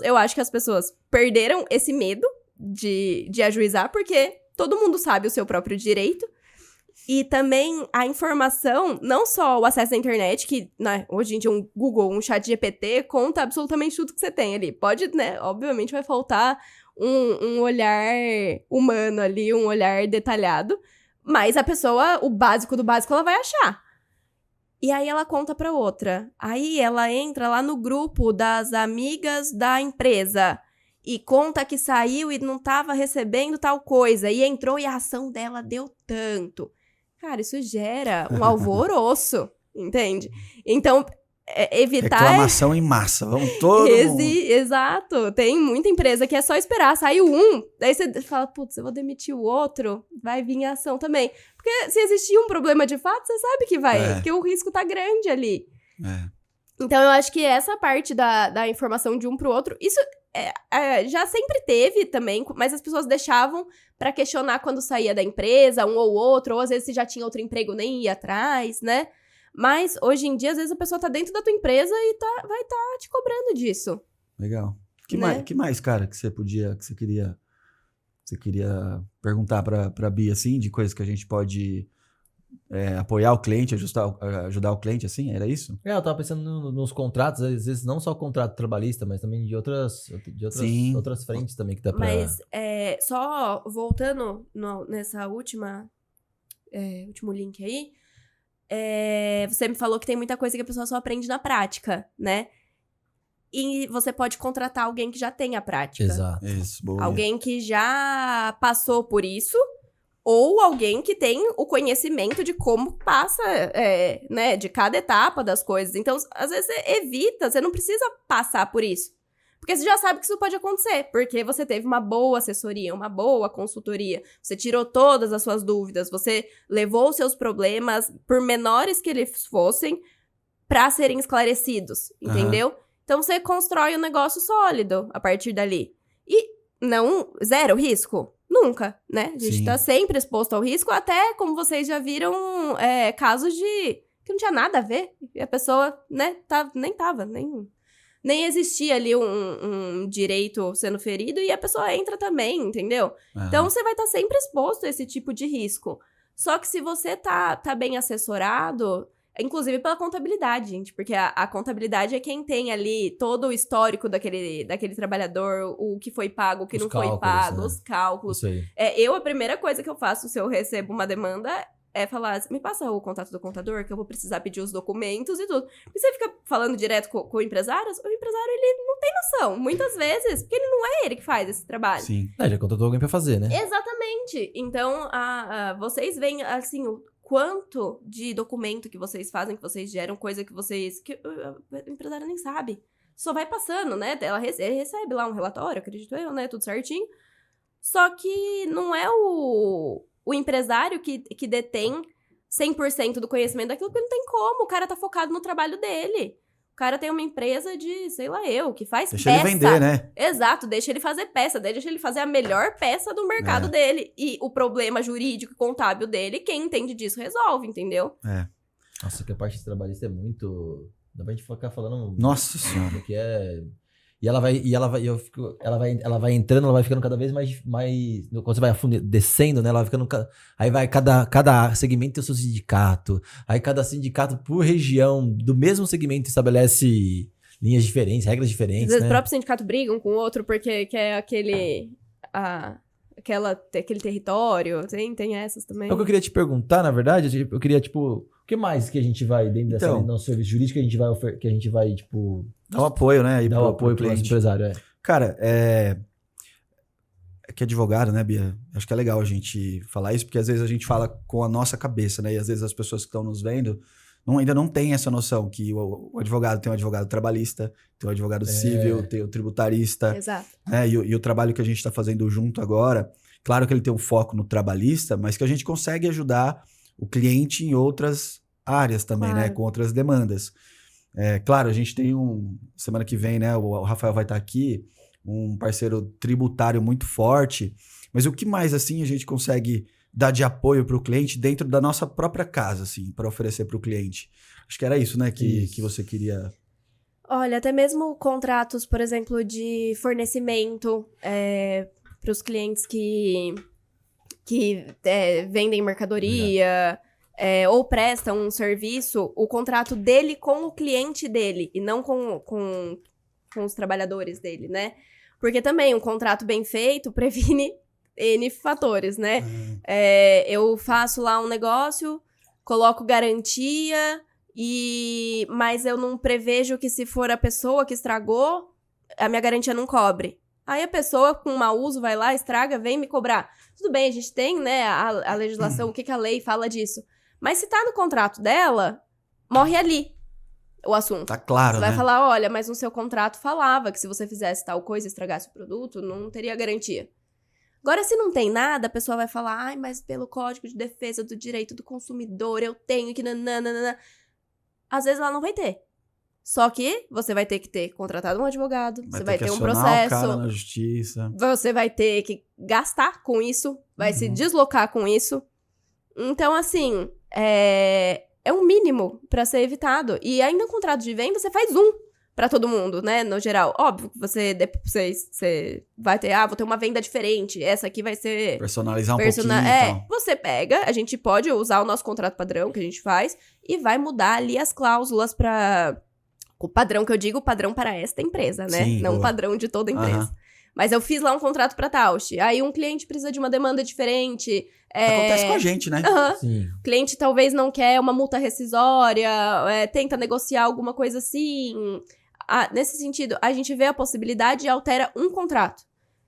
Eu acho que as pessoas perderam esse medo de ajuizar, porque todo mundo sabe o seu próprio direito. E também a informação, não só o acesso à internet, que, né, hoje em dia um Google, um ChatGPT conta absolutamente tudo que você tem ali. Pode, né, obviamente vai faltar um olhar humano ali, um olhar detalhado, mas a pessoa, o básico do básico, ela vai achar. E aí ela conta pra outra. Aí ela entra lá no grupo das amigas da empresa e conta que saiu e não tava recebendo tal coisa. E entrou e a ação dela deu tanto. Cara, isso gera um alvoroço, entende? Então, evitar... Reclamação em massa, vamos todo mundo. Exato. Tem muita empresa que é só esperar. Saiu um, daí você fala, putz, eu vou demitir o outro, vai vir a ação também. Porque se existir um problema de fato, você sabe que vai, que o risco tá grande ali. Então, eu acho que essa parte da informação de um pro outro, isso já sempre teve também, mas as pessoas deixavam pra questionar quando saía da empresa, um ou outro, ou às vezes se já tinha outro emprego, nem ia atrás, né? Mas, hoje em dia, às vezes a pessoa tá dentro da tua empresa e vai tá te cobrando disso. Legal. Né? Que mais, cara, que você queria perguntar pra Bia, assim, de coisas que a gente pode apoiar o cliente, ajudar o cliente, assim? Era isso? Eu tava pensando nos contratos, às vezes não só o contrato trabalhista, mas também de outras frentes também que dá pra... Mas, só voltando nessa último link aí, você me falou que tem muita coisa que a pessoa só aprende na prática, né? E você pode contratar alguém que já tem a prática. Exato. Isso, boa. Alguém que já passou por isso, ou alguém que tem o conhecimento de como passa, né, de cada etapa das coisas. Então, às vezes, você não precisa passar por isso. Porque você já sabe que isso pode acontecer, porque você teve uma boa assessoria, uma boa consultoria, você tirou todas as suas dúvidas, você levou os seus problemas, por menores que eles fossem, para serem esclarecidos, entendeu? Então, você constrói um negócio sólido a partir dali. E não, zero risco? Nunca, né? A gente tá sempre exposto ao risco, até, como vocês já viram, casos que não tinha nada a ver, e a pessoa, né, nem existia ali um direito sendo ferido e a pessoa entra também, entendeu? Então, você vai estar sempre exposto a esse tipo de risco. Só que se você tá bem assessorado, inclusive pela contabilidade, gente, porque a contabilidade é quem tem ali todo o histórico daquele trabalhador, o que foi pago, o que não foi pago, os cálculos. Isso aí. A primeira coisa que eu faço se eu recebo uma demanda é falar, me passa o contato do contador, que eu vou precisar pedir os documentos e tudo. Porque você fica falando direto com o empresário ele não tem noção, muitas vezes, porque ele não é ele que faz esse trabalho. Sim. Já contratou alguém pra fazer, né? Exatamente. Então, vocês veem, assim, o quanto de documento que vocês fazem, que vocês geram, coisa que o empresário nem sabe. Só vai passando, né? Ela recebe lá um relatório, acredito eu, né? Tudo certinho. Só que não é o empresário que detém 100% do conhecimento daquilo, porque não tem como. O cara tá focado no trabalho dele. O cara tem uma empresa de, sei lá que faz Deixa peça. ele vender, né? Exato, deixa ele fazer peça, deixa ele fazer a melhor peça do mercado dele. E o problema jurídico e contábil dele, quem entende disso resolve, entendeu? Nossa, que a parte trabalhista é muito... Dá pra gente ficar falando... Nossa Senhora. Porque ela vai entrando, ela vai ficando cada vez mais quando você vai descendo, né? Ela vai ficando, aí vai cada segmento tem o seu sindicato. Aí cada sindicato por região do mesmo segmento estabelece linhas diferentes, regras diferentes, Às vezes né? o próprio sindicato briga um com o outro porque quer aquele território, tem essas também. É o que eu queria te perguntar, na verdade, eu queria, tipo, o que mais que a gente vai, dentro dessa nosso serviço jurídico, que a gente vai, tipo... Dá um apoio, né? Dar um apoio pro nosso empresário, Cara, que advogado, né, Bia? Acho que é legal a gente falar isso, porque às vezes a gente fala com a nossa cabeça, né? E às vezes as pessoas que estão nos vendo ainda não têm essa noção que o advogado tem um advogado trabalhista, tem um advogado civil, tem o tributarista. Exato. Né? E o trabalho que a gente está fazendo junto agora, claro que ele tem um foco no trabalhista, mas que a gente consegue ajudar o cliente em outras áreas também, né? Com outras demandas. Claro, a gente tem semana que vem, né? O Rafael vai estar aqui, um parceiro tributário muito forte. Mas o que mais, assim, a gente consegue dar de apoio para o cliente dentro da nossa própria casa, assim, para oferecer para o cliente? Acho que era isso, né? Que você queria... Olha, até mesmo contratos, por exemplo, de fornecimento para os clientes que vendem mercadoria... ou prestam um serviço, o contrato dele com o cliente dele e não com os trabalhadores dele, né? Porque também um contrato bem feito previne N fatores, né? Eu faço lá um negócio, coloco garantia Mas eu não prevejo que se for a pessoa que estragou, a minha garantia não cobre. Aí a pessoa com mau uso vai lá, estraga, vem me cobrar. Tudo bem, a gente tem, né, a legislação, o que a lei fala disso. Mas se tá no contrato dela, morre ali o assunto. Tá claro, Você né? vai falar, olha, mas no seu contrato falava que se você fizesse tal coisa e estragasse o produto, não teria garantia. Agora, se não tem nada, a pessoa vai falar, ai, mas pelo Código de Defesa do Direito do Consumidor, eu tenho que nananana. Às vezes ela não vai ter. Só que você vai ter que ter contratado um advogado, você vai ter um acionar processo, o cara na justiça. você vai ter que gastar com isso, vai se deslocar com isso. Então, assim, é um mínimo pra ser evitado. E ainda um contrato de venda, você faz um pra todo mundo, né, no geral. Óbvio que você vai ter, vou ter uma venda diferente, essa aqui vai ser... Personalizar um pouquinho e tal. Você pega, a gente pode usar o nosso contrato padrão que a gente faz e vai mudar ali as cláusulas pra... O padrão que eu digo, o padrão para esta empresa, né? Sim, não o boa. padrão de toda a empresa. Mas eu fiz lá um contrato pra Tausch. Aí um cliente precisa de uma demanda diferente. Acontece com a gente, né? Sim. O cliente talvez não quer uma multa rescisória, tenta negociar alguma coisa assim. Nesse sentido, a gente vê a possibilidade e altera um contrato.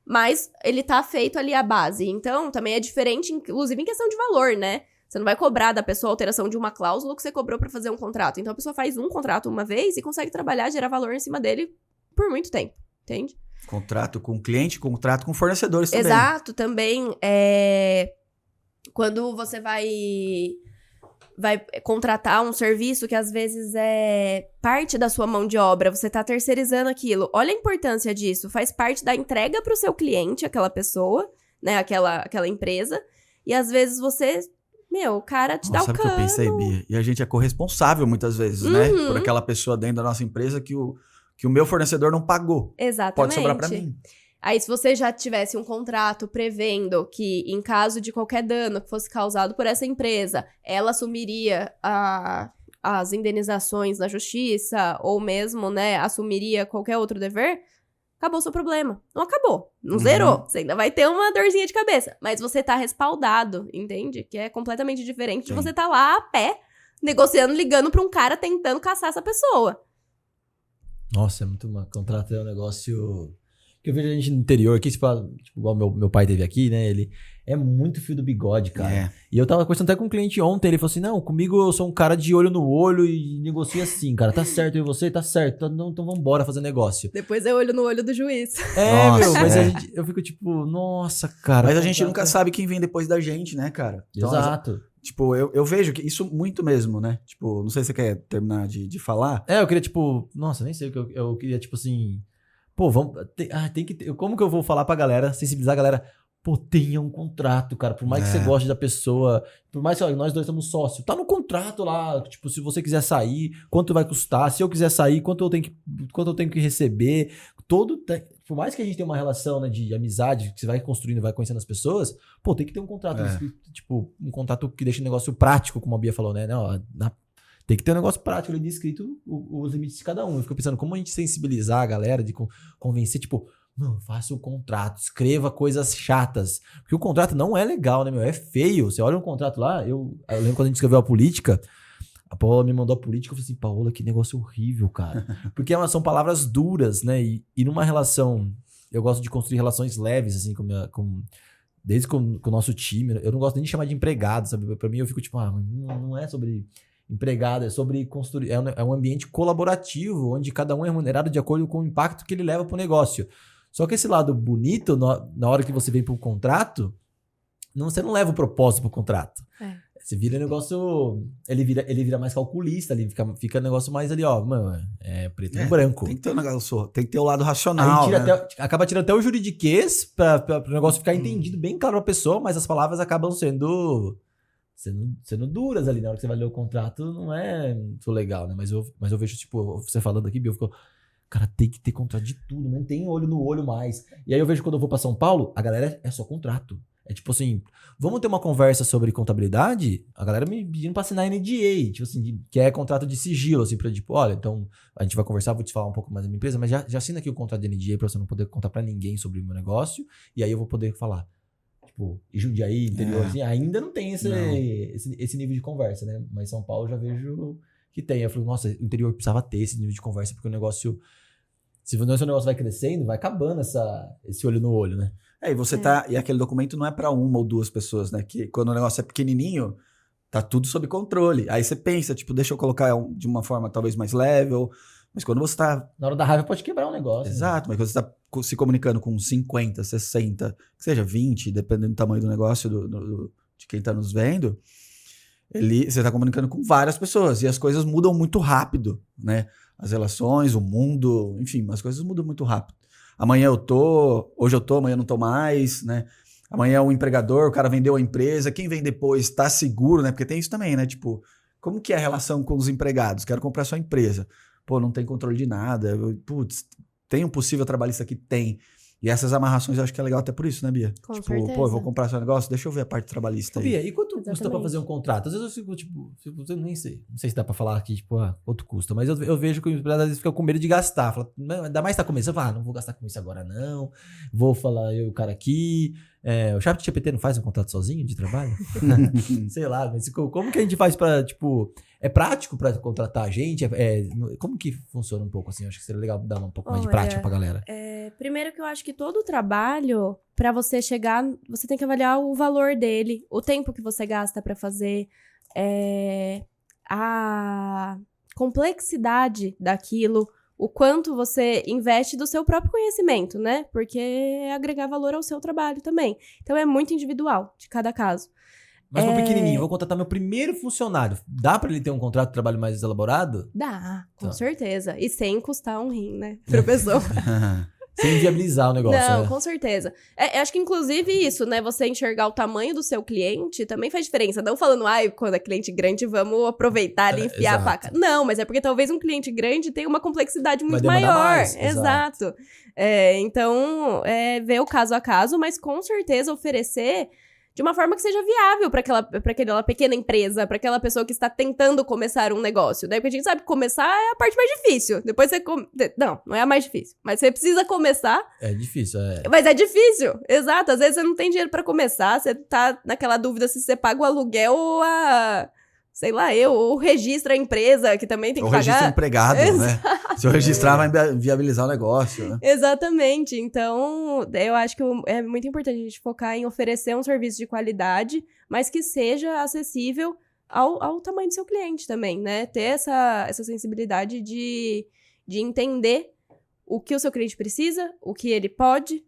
Mas ele tá feito ali a base. Então, também é diferente, inclusive em questão de valor, né? Você não vai cobrar da pessoa a alteração de uma cláusula que você cobrou pra fazer um contrato. Então, a pessoa faz um contrato uma vez e consegue trabalhar, gerar valor em cima dele por muito tempo, entende? Contrato com cliente, contrato com fornecedores também. Exato, também. Quando você vai contratar um serviço que às vezes é parte da sua mão de obra, você tá terceirizando aquilo. Olha a importância disso. Faz parte da entrega pro seu cliente, aquela pessoa, né? Aquela empresa. E às vezes você... o cara te dá o Sabe o cano. que eu pensei, Bia? E a gente é corresponsável muitas vezes, né? Por aquela pessoa dentro da nossa empresa que o meu fornecedor não pagou. Exatamente. Pode sobrar pra mim. Aí, se você já tivesse um contrato prevendo que, em caso de qualquer dano que fosse causado por essa empresa, ela assumiria as indenizações na justiça, ou mesmo, né, assumiria qualquer outro dever, acabou o seu problema. Não acabou. Não zerou. Você ainda vai ter uma dorzinha de cabeça. Mas você tá respaldado, entende? Que é completamente diferente de você tá lá a pé, negociando, ligando pra um cara tentando caçar essa pessoa. Nossa, é muito... Contrato é um negócio... Que eu vejo a gente no interior aqui, tipo igual meu pai teve aqui, né? Ele é muito fio do bigode, cara. E eu tava conversando até com um cliente ontem, ele falou assim, não, comigo eu sou um cara de olho no olho e negocio assim, cara. Tá certo, e você? Tá certo. Então vambora fazer negócio. Depois é olho no olho do juiz. Mas eu fico tipo, nossa, cara. Mas a gente nunca sabe quem vem depois da gente, né, cara? Então, Exato. Tipo, eu vejo que isso muito mesmo, né? Tipo, não sei se você quer terminar de falar. Eu queria, tipo... Nossa, nem sei o que eu queria, tipo assim... Pô, vamos... Tem que ter... Como que eu vou falar pra galera, sensibilizar a galera? Pô, tenha um contrato, cara. Por mais que você goste da pessoa... Por mais que nós dois somos sócios. Tá no contrato lá. Tipo, se você quiser sair, quanto vai custar? Se eu quiser sair, quanto eu tenho que receber? Por mais que a gente tenha uma relação, né, de amizade, que você vai construindo, vai conhecendo as pessoas, pô, tem que ter um contrato. Tipo, um contrato que deixa o negócio prático, como a Bia falou, né? Não, tem que ter um negócio prático ali descrito os limites de cada um. Eu fico pensando como a gente sensibilizar a galera, de convencer, tipo, não, faça o contrato, escreva coisas chatas. Porque o contrato não é legal, né, meu? É feio. Você olha um contrato lá, eu lembro quando a gente escreveu a política, a Paola me mandou a política, eu falei assim, Paola, que negócio horrível, cara. Porque são palavras duras, né? E numa relação, eu gosto de construir relações leves, assim, desde com o nosso time. Eu não gosto nem de chamar de empregado, sabe? Pra mim, eu fico tipo, não é sobre... empregado, é sobre construir, é um ambiente colaborativo, onde cada um é remunerado de acordo com o impacto que ele leva para o negócio. Só que esse lado bonito, na hora que você vem para o contrato, você não leva o propósito para o contrato. Você vira negócio, ele vira mais calculista, ali fica um negócio mais ali, ó, mano, preto e branco. Tem que ter um negócio, tem que ter o lado racional, Aí né? acaba tirando até o juridiquês para o negócio ficar entendido bem claro para a pessoa, mas as palavras acabam sendo duras ali na hora que você vai ler o contrato, não é muito legal, né? Mas eu vejo, tipo, você falando aqui, eu fico, cara, tem que ter contrato de tudo, não tem olho no olho mais. E aí eu vejo quando eu vou pra São Paulo, a galera é só contrato. É tipo assim, vamos ter uma conversa sobre contabilidade? A galera me pedindo pra assinar NDA, tipo assim, que é contrato de sigilo, assim, pra tipo, olha, então a gente vai conversar, vou te falar um pouco mais da minha empresa, mas já assina aqui o contrato de NDA pra você não poder contar pra ninguém sobre o meu negócio, e aí eu vou poder falar. Tipo, e Jundiaí, interior, assim, ainda não tem esse nível de conversa, né? Mas São Paulo eu já vejo que tem. Eu falei, nossa, o interior precisava ter esse nível de conversa, porque o negócio... Se o seu negócio vai crescendo, vai acabando esse olho no olho, né? E você tá... E aquele documento não é pra uma ou duas pessoas, né? Que quando o negócio é pequenininho, tá tudo sob controle. Aí você pensa, tipo, deixa eu colocar de uma forma talvez mais level. Mas quando você tá... Na hora da raiva pode quebrar um negócio. Exato, mas quando você tá se comunicando com 50, 60, que seja 20, dependendo do tamanho do negócio de quem tá nos vendo, você tá comunicando com várias pessoas. E as coisas mudam muito rápido, né? As relações, o mundo, enfim, as coisas mudam muito rápido. Hoje eu tô, amanhã eu não tô mais, né? Amanhã é um empregador, o cara vendeu a empresa, quem vem depois tá seguro, né? Porque tem isso também, né? Tipo, como que é a relação com os empregados? Quero comprar sua empresa. Pô, não tem controle de nada. Putz, tem um possível trabalhista que tem. E essas amarrações eu acho que é legal até por isso, né, Bia? Com tipo, certeza. pô, eu vou comprar seu negócio, deixa eu ver a parte trabalhista aí. Bia, e quanto custa Exatamente. pra fazer um contrato? Às vezes eu fico, tipo, eu nem sei. Não sei se dá pra falar aqui, tipo, quanto custa. Mas eu vejo que o empresário às vezes fica com medo de gastar. Fala, ainda mais tá começando. Eu falo, não vou gastar com isso agora não. Vou falar eu e o cara aqui. O ChatGPT não faz um contrato sozinho de trabalho? Sei lá, mas como que a gente faz pra, tipo... É prático pra contratar a gente? Como que funciona um pouco assim? Eu acho que seria legal dar um pouco mais de prática pra galera. Primeiro que eu acho que todo trabalho, pra você chegar, você tem que avaliar o valor dele, o tempo que você gasta pra fazer, a complexidade daquilo, o quanto você investe do seu próprio conhecimento, né? Porque é agregar valor ao seu trabalho também. Então é muito individual de cada caso. Mas pro pequenininho, vou contratar meu primeiro funcionário. Dá pra ele ter um contrato de trabalho mais elaborado? Dá, com Tá. certeza. E sem custar um rim, né? Pra pessoa. Sem inviabilizar o negócio. Não, né? com certeza. Acho que inclusive isso, né? Você enxergar o tamanho do seu cliente também faz diferença. Não falando, quando é cliente grande, vamos aproveitar e enfiar a exato. faca. Não, mas é porque talvez um cliente grande tenha uma complexidade muito Vai demandar maior. mais, Exato. Então, ver o caso a caso, mas com certeza oferecer de uma forma que seja viável para aquela pequena empresa, para aquela pessoa que está tentando começar um negócio, né? Porque a gente sabe que começar é a parte mais difícil. Depois você... Não é a mais difícil. Mas você precisa começar. É difícil, Mas é difícil, exato. Às vezes você não tem dinheiro para começar, você tá naquela dúvida se você paga o aluguel ou ou registra a empresa, que também tem que Ou pagar. registra empregado, né? Se eu registrar, vai viabilizar o negócio, né? Exatamente. Então, eu acho que é muito importante a gente focar em oferecer um serviço de qualidade, mas que seja acessível ao tamanho do seu cliente também, né? Ter essa sensibilidade de entender o que o seu cliente precisa, o que ele pode.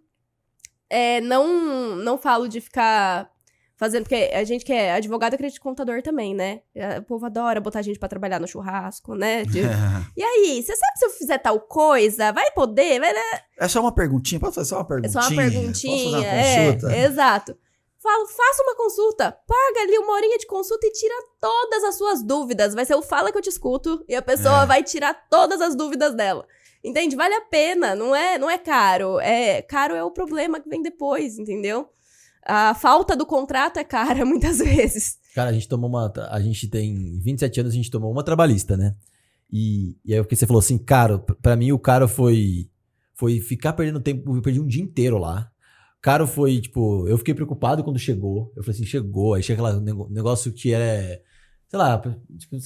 Não falo de ficar fazendo, porque a gente que é advogado acredita em contador também, né? O povo adora botar a gente pra trabalhar no churrasco, né? E aí, você sabe se eu fizer tal coisa? Vai poder? É só uma perguntinha, posso fazer só uma É perguntinha? só uma perguntinha. Posso fazer uma consulta? Exato. Faça uma consulta, paga ali 1 horinha de consulta e tira todas as suas dúvidas. Vai ser o fala que eu te escuto e a pessoa vai tirar todas as dúvidas dela. Entende? Vale a pena, não é caro. Caro é o problema que vem depois, entendeu? A falta do contrato é cara, muitas vezes. Cara, a gente tem 27 anos, a gente tomou uma trabalhista, né? E aí o que você falou assim, cara, pra mim o cara foi ficar perdendo tempo, eu perdi um dia inteiro lá. O cara foi, tipo, eu fiquei preocupado quando chegou. Eu falei assim, chegou, aí chega lá um negócio que sei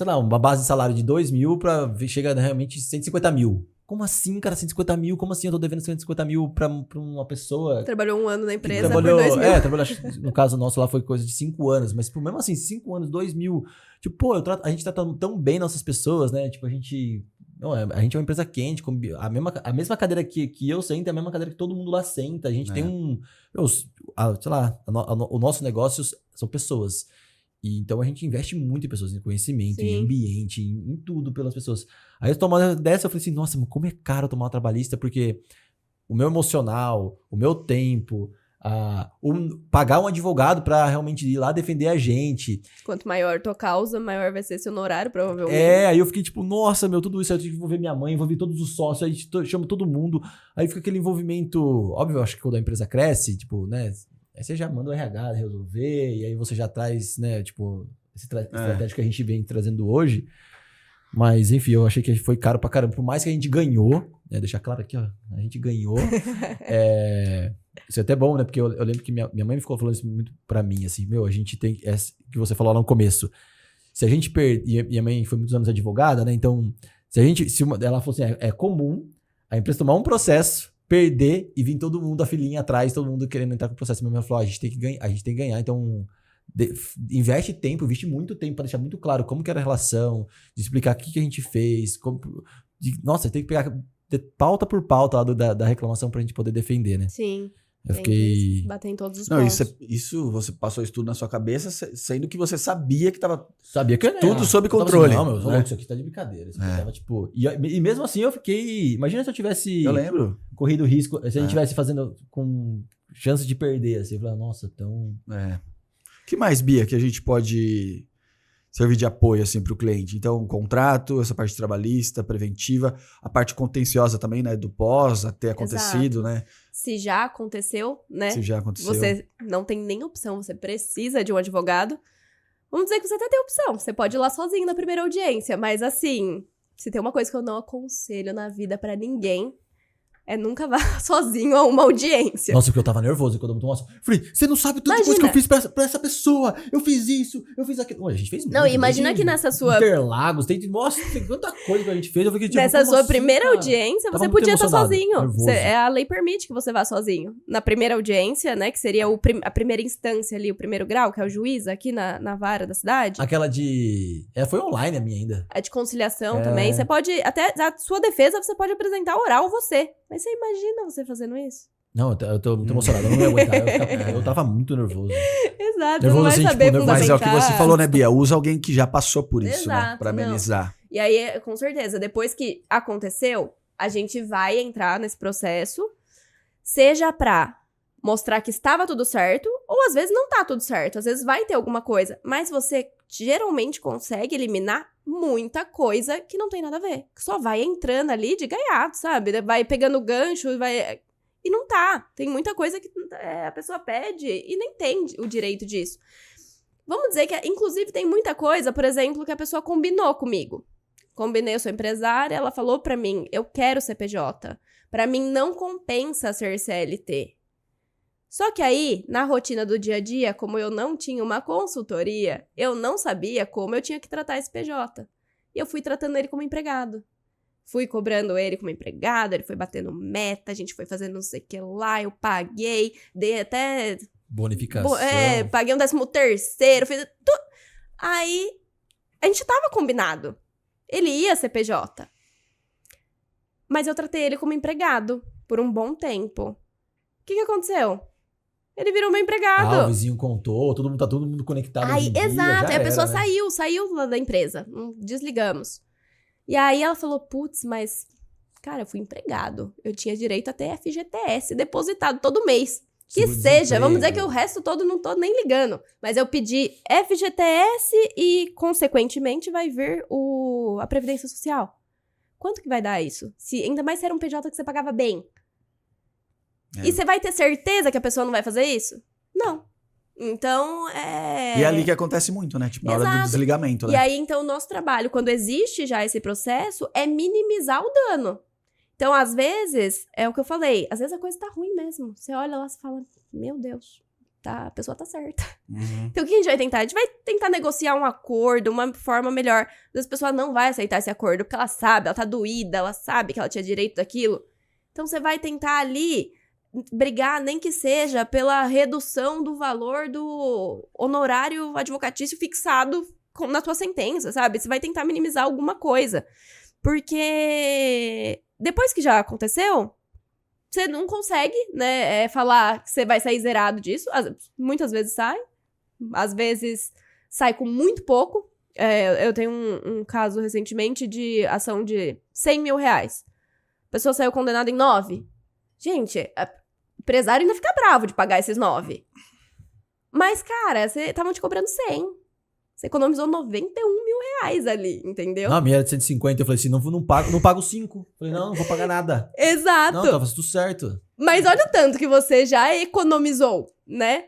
lá, uma base de salário de 2 mil chega realmente 150 mil. Como assim, cara, 150 mil? Como assim eu tô devendo 150 mil pra uma pessoa... Trabalhou 1 ano na empresa Trabalhou, por 2 mil. trabalhou, no caso nosso lá foi coisa de 5 anos, mas mesmo assim, 5 anos, 2 mil, tipo, pô, a gente tá tão bem nossas pessoas, né, tipo, a gente é uma empresa quente, a mesma cadeira que eu sento é a mesma cadeira que todo mundo lá senta, a gente tem sei lá, o nosso negócio são pessoas, e então a gente investe muito em pessoas, em conhecimento, Sim. em ambiente, em tudo pelas pessoas. Aí eu tomando dessa, eu falei assim, nossa, mas como é caro tomar uma trabalhista, porque o meu emocional, o meu tempo, pagar um advogado pra realmente ir lá defender a gente. Quanto maior tua causa, maior vai ser seu honorário, provavelmente. Aí eu fiquei tipo, nossa, tudo isso, eu tive que envolver minha mãe, envolver todos os sócios, aí chamo todo mundo, aí fica aquele envolvimento, óbvio, eu acho que quando a empresa cresce, tipo, né, aí você já manda o RH resolver, e aí você já traz, né, tipo, esse estratégia que a gente vem trazendo hoje. Mas, enfim, eu achei que foi caro pra caramba. Por mais que a gente ganhou, né, deixar claro aqui, ó, a gente ganhou. Isso é até bom, né, porque eu lembro que minha mãe ficou falando isso muito pra mim, assim, a gente tem, que você falou lá no começo, se a gente e a mãe foi muitos anos advogada, né? Então, ela falou assim, é comum a empresa tomar um processo, perder e vir todo mundo, a filhinha atrás, todo mundo querendo entrar com o processo. Minha mãe falou, a gente tem que ganhar, então investe tempo, investe muito tempo pra deixar muito claro como que era a relação, de explicar o que a gente fez, nossa, tem que pegar pauta por pauta lá da reclamação pra gente poder defender, né? Sim. Eu fiquei... Bater em todos os Não, pontos. isso você passou isso tudo na sua cabeça, sendo que você sabia que tava Sabia que tudo sob controle. Assim, não, né? Isso aqui tá de brincadeira. Isso aqui tava, tipo... E mesmo assim eu fiquei... Imagina se eu tivesse... Eu lembro. Corrido risco... Se a gente tivesse fazendo com chance de perder, assim. Eu falei, nossa, tão... O que mais, Bia, que a gente pode servir de apoio, assim, pro cliente? Então, contrato, essa parte trabalhista, preventiva, a parte contenciosa também, né? Do pós, até acontecido, né? Se já aconteceu, né? Se já aconteceu. Você não tem nem opção, você precisa de um advogado. Vamos dizer que você até tem opção, você pode ir lá sozinho na primeira audiência, mas assim, se tem uma coisa que eu não aconselho na vida pra ninguém, é nunca vá sozinho a uma audiência. Nossa, porque eu tava nervoso quando eu tomei uma... Falei, você não sabe tanta coisa que eu fiz pra essa pessoa. Eu fiz isso, eu fiz aquilo. Olha, a gente fez muito. Não, imagina que nessa sua... Interlagos, nossa, tem tanta coisa que a gente fez. Eu fiquei, tipo, Nessa como sua assim, primeira cara? audiência, Tava você muito podia estar emocionado, sozinho. nervoso. A lei permite que você vá sozinho. Na primeira audiência, né, que seria a primeira instância ali, o primeiro grau, que é o juiz aqui na vara da cidade. Aquela de... foi online a minha ainda. A de conciliação também. Você pode, até a sua defesa, você pode apresentar oral você. Mas você imagina você fazendo isso? Não, eu tô muito emocionado, eu não ia aguentar. Eu tava muito nervoso. Exato, Nervoso não vai assim, saber tipo, fundamentar. Mas é o que você falou, né, Bia? Usa alguém que já passou por isso, né? Exato, Pra amenizar. E aí, com certeza, depois que aconteceu, a gente vai entrar nesse processo, seja pra mostrar que estava tudo certo, ou às vezes não tá tudo certo, às vezes vai ter alguma coisa, mas você geralmente consegue eliminar muita coisa que não tem nada a ver, que só vai entrando ali de gaiato, sabe? Vai pegando gancho, vai... E não tá. Tem muita coisa que a pessoa pede e nem tem o direito disso. Vamos dizer que, inclusive, tem muita coisa, por exemplo, que a pessoa combinou comigo. Combinei, eu sou empresária, ela falou pra mim, eu quero CPJ. Pra mim não compensa ser CLT. Só que aí, na rotina do dia a dia, como eu não tinha uma consultoria, eu não sabia como eu tinha que tratar esse PJ. E eu fui tratando ele como empregado. Fui cobrando ele como empregado, ele foi batendo meta, a gente foi fazendo não sei o que lá, eu paguei, dei até... Bonificação. Paguei um 13º, fiz tudo. Aí, a gente tava combinado. Ele ia ser PJ. Mas eu tratei ele como empregado por um bom tempo. O que aconteceu? Ele virou meu empregado. O vizinho contou, tá todo mundo conectado. Aí, exato, aí a pessoa né? saiu lá da empresa. Desligamos. E aí ela falou, putz, mas, cara, eu fui empregado. Eu tinha direito a ter FGTS depositado todo mês. Que seja, vamos dizer que o resto todo não tô nem ligando. Mas eu pedi FGTS e, consequentemente, vai vir a Previdência Social. Quanto que vai dar isso? Ainda mais se era um PJ que você pagava bem. E você vai ter certeza que a pessoa não vai fazer isso? Não. Então, E é ali que acontece muito, né? Tipo, na hora do Exato. desligamento, né? E aí, então, o nosso trabalho, quando existe já esse processo, é minimizar o dano. Então, às vezes, é o que eu falei, às vezes a coisa tá ruim mesmo. Você olha lá e fala, meu Deus, a pessoa tá certa. Uhum. Então, o que a gente vai tentar? A gente vai tentar negociar um acordo, uma forma melhor. Às vezes a pessoa não vai aceitar esse acordo, porque ela sabe, ela tá doída, ela sabe que ela tinha direito daquilo. Então, você vai tentar ali brigar, nem que seja pela redução do valor do honorário advocatício fixado na tua sentença, sabe? Você vai tentar minimizar alguma coisa. Porque depois que já aconteceu, você não consegue, né, falar que você vai sair zerado disso. Muitas vezes sai. Às vezes sai com muito pouco. Eu tenho um caso recentemente de ação de 100 mil reais. A pessoa saiu condenada em 9. Gente, o empresário ainda fica bravo de pagar esses 9. Mas, cara, estavam te cobrando 100. Você economizou 91 mil reais ali, entendeu? Não, a minha era de 150. Eu falei assim, não pago 5. Falei, não vou pagar nada. Exato. Não, tava tudo certo. Mas olha o tanto que você já economizou, né?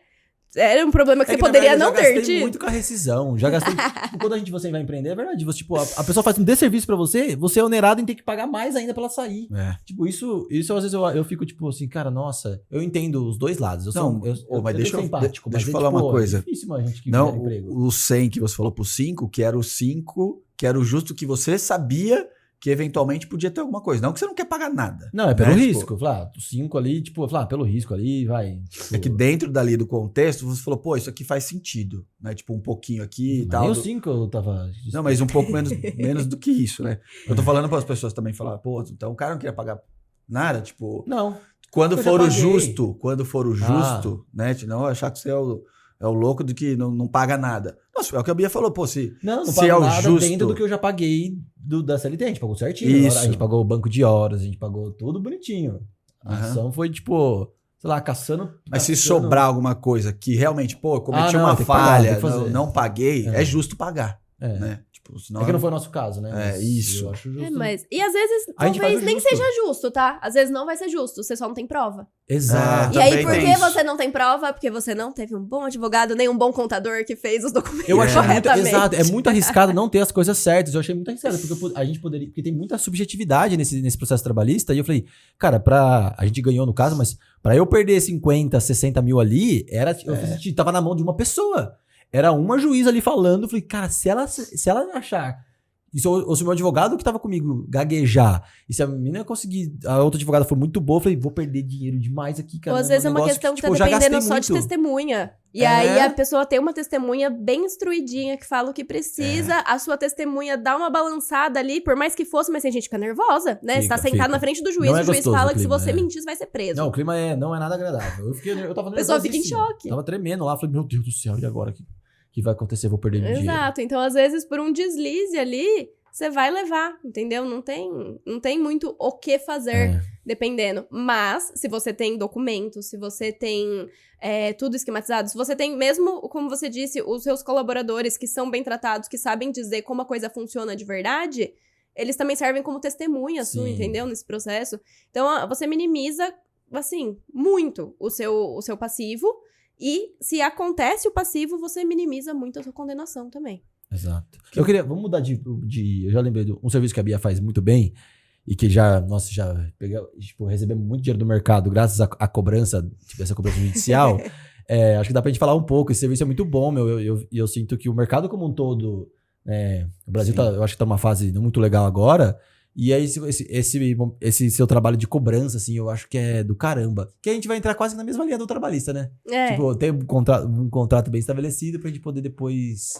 era um problema que você que, na poderia verdade, não eu ter já gastei tido. muito com a rescisão. Já gastei. Quando você vai empreender, é verdade. Você, tipo, a pessoa faz um desserviço pra você, você é onerado em ter que pagar mais ainda pra ela sair. Tipo, isso às vezes eu fico, tipo, assim, cara, nossa, eu entendo os dois lados. Eu sou mas deixa eu empático, deixa eu mas falar uma coisa. É difícil a gente que não, emprego. o 100 que você falou pro 5, que era o 5, que era o justo que você sabia que eventualmente podia ter alguma coisa. Não que você não quer pagar nada. Não, é pelo né? risco. Eu falei, os 5 ali, tipo, eu falei, pelo risco ali, vai. Tipo, É que dentro dali do contexto, você falou, pô, isso aqui faz sentido, né? Tipo, um pouquinho aqui e tal. Nem os 5 eu tava... Não, mas um pouco menos do que isso, né? Eu tô falando para as pessoas também falar, pô, então o cara não queria pagar nada, tipo... Não. Quando eu for já o paguei. justo, né? Não achar que você é o louco de que não paga nada. Nossa, é o que a Bia falou, pô, Não se pago é o nada justo... dentro do que eu já paguei da CLT. A gente pagou certinho. Isso. Agora, a gente pagou o banco de horas, a gente pagou tudo bonitinho. A Aham. ação foi, tipo, sei lá, caçando... Mas se sobrar alguma coisa que realmente, pô, eu cometi não, uma tem que pagar, falha, tem que fazer. não paguei, É. é justo pagar, É. né? Tipo, senão... É que não foi o nosso caso, né? É, Mas isso. Eu acho justo. Mas, e às vezes, A gente talvez faz o nem justo. seja justo, tá? Às vezes não vai ser justo, você só não tem prova. Exato. E aí, Também por tem que isso. você não tem prova? Porque você não teve um bom advogado, nem um bom contador que fez os documentos Eu achei muito, corretamente. exato, é muito arriscado não ter as coisas certas. Eu achei muito arriscado, porque a gente poderia, porque tem muita subjetividade nesse processo trabalhista. E eu falei, cara, a gente ganhou no caso, mas pra eu perder 50, 60 mil ali, tava na mão de uma pessoa. Era uma juíza ali falando. Eu falei, cara, se ela achar. E se o meu advogado que tava comigo gaguejar, e se a menina conseguir, a outra advogada for muito boa, eu falei, vou perder dinheiro demais aqui, cara. Ou às vezes é uma questão que tá dependendo só de testemunha. E aí a pessoa tem uma testemunha bem instruidinha que fala o que precisa, a sua testemunha dá uma balançada ali, por mais que fosse, mas tem gente que fica nervosa, né? Você tá sentado na frente do juiz, Não é o juiz gostoso fala o que se clima, você mentir, você vai ser preso. Não, o clima não é nada agradável. Eu tava nervoso. A pessoa fica em choque. Tava tremendo lá, falei, meu Deus do céu, e agora? O que vai acontecer? Vou perder meu dinheiro. Exato, então às vezes por um deslize ali, você vai levar, entendeu? Não tem muito o que fazer, dependendo. Mas, se você tem documentos, se você tem tudo esquematizado, se você tem mesmo, como você disse, os seus colaboradores que são bem tratados, que sabem dizer como a coisa funciona de verdade, eles também servem como testemunha sua, entendeu? Nesse processo. Então, você minimiza, assim, muito o seu passivo. E, se acontece o passivo, você minimiza muito a sua condenação também. Exato. Vamos mudar eu já lembrei de um serviço que a Bia faz muito bem e que recebemos muito dinheiro do mercado graças à cobrança, tipo, essa cobrança judicial. Acho que dá pra gente falar um pouco. Esse serviço é muito bom, meu. Eu sinto que o mercado como um todo, o Brasil eu acho que tá numa fase não muito legal agora. E aí, esse seu trabalho de cobrança, assim, eu acho que é do caramba. Que a gente vai entrar quase na mesma linha do trabalhista, né? Tipo, ter um contrato bem estabelecido pra gente poder depois...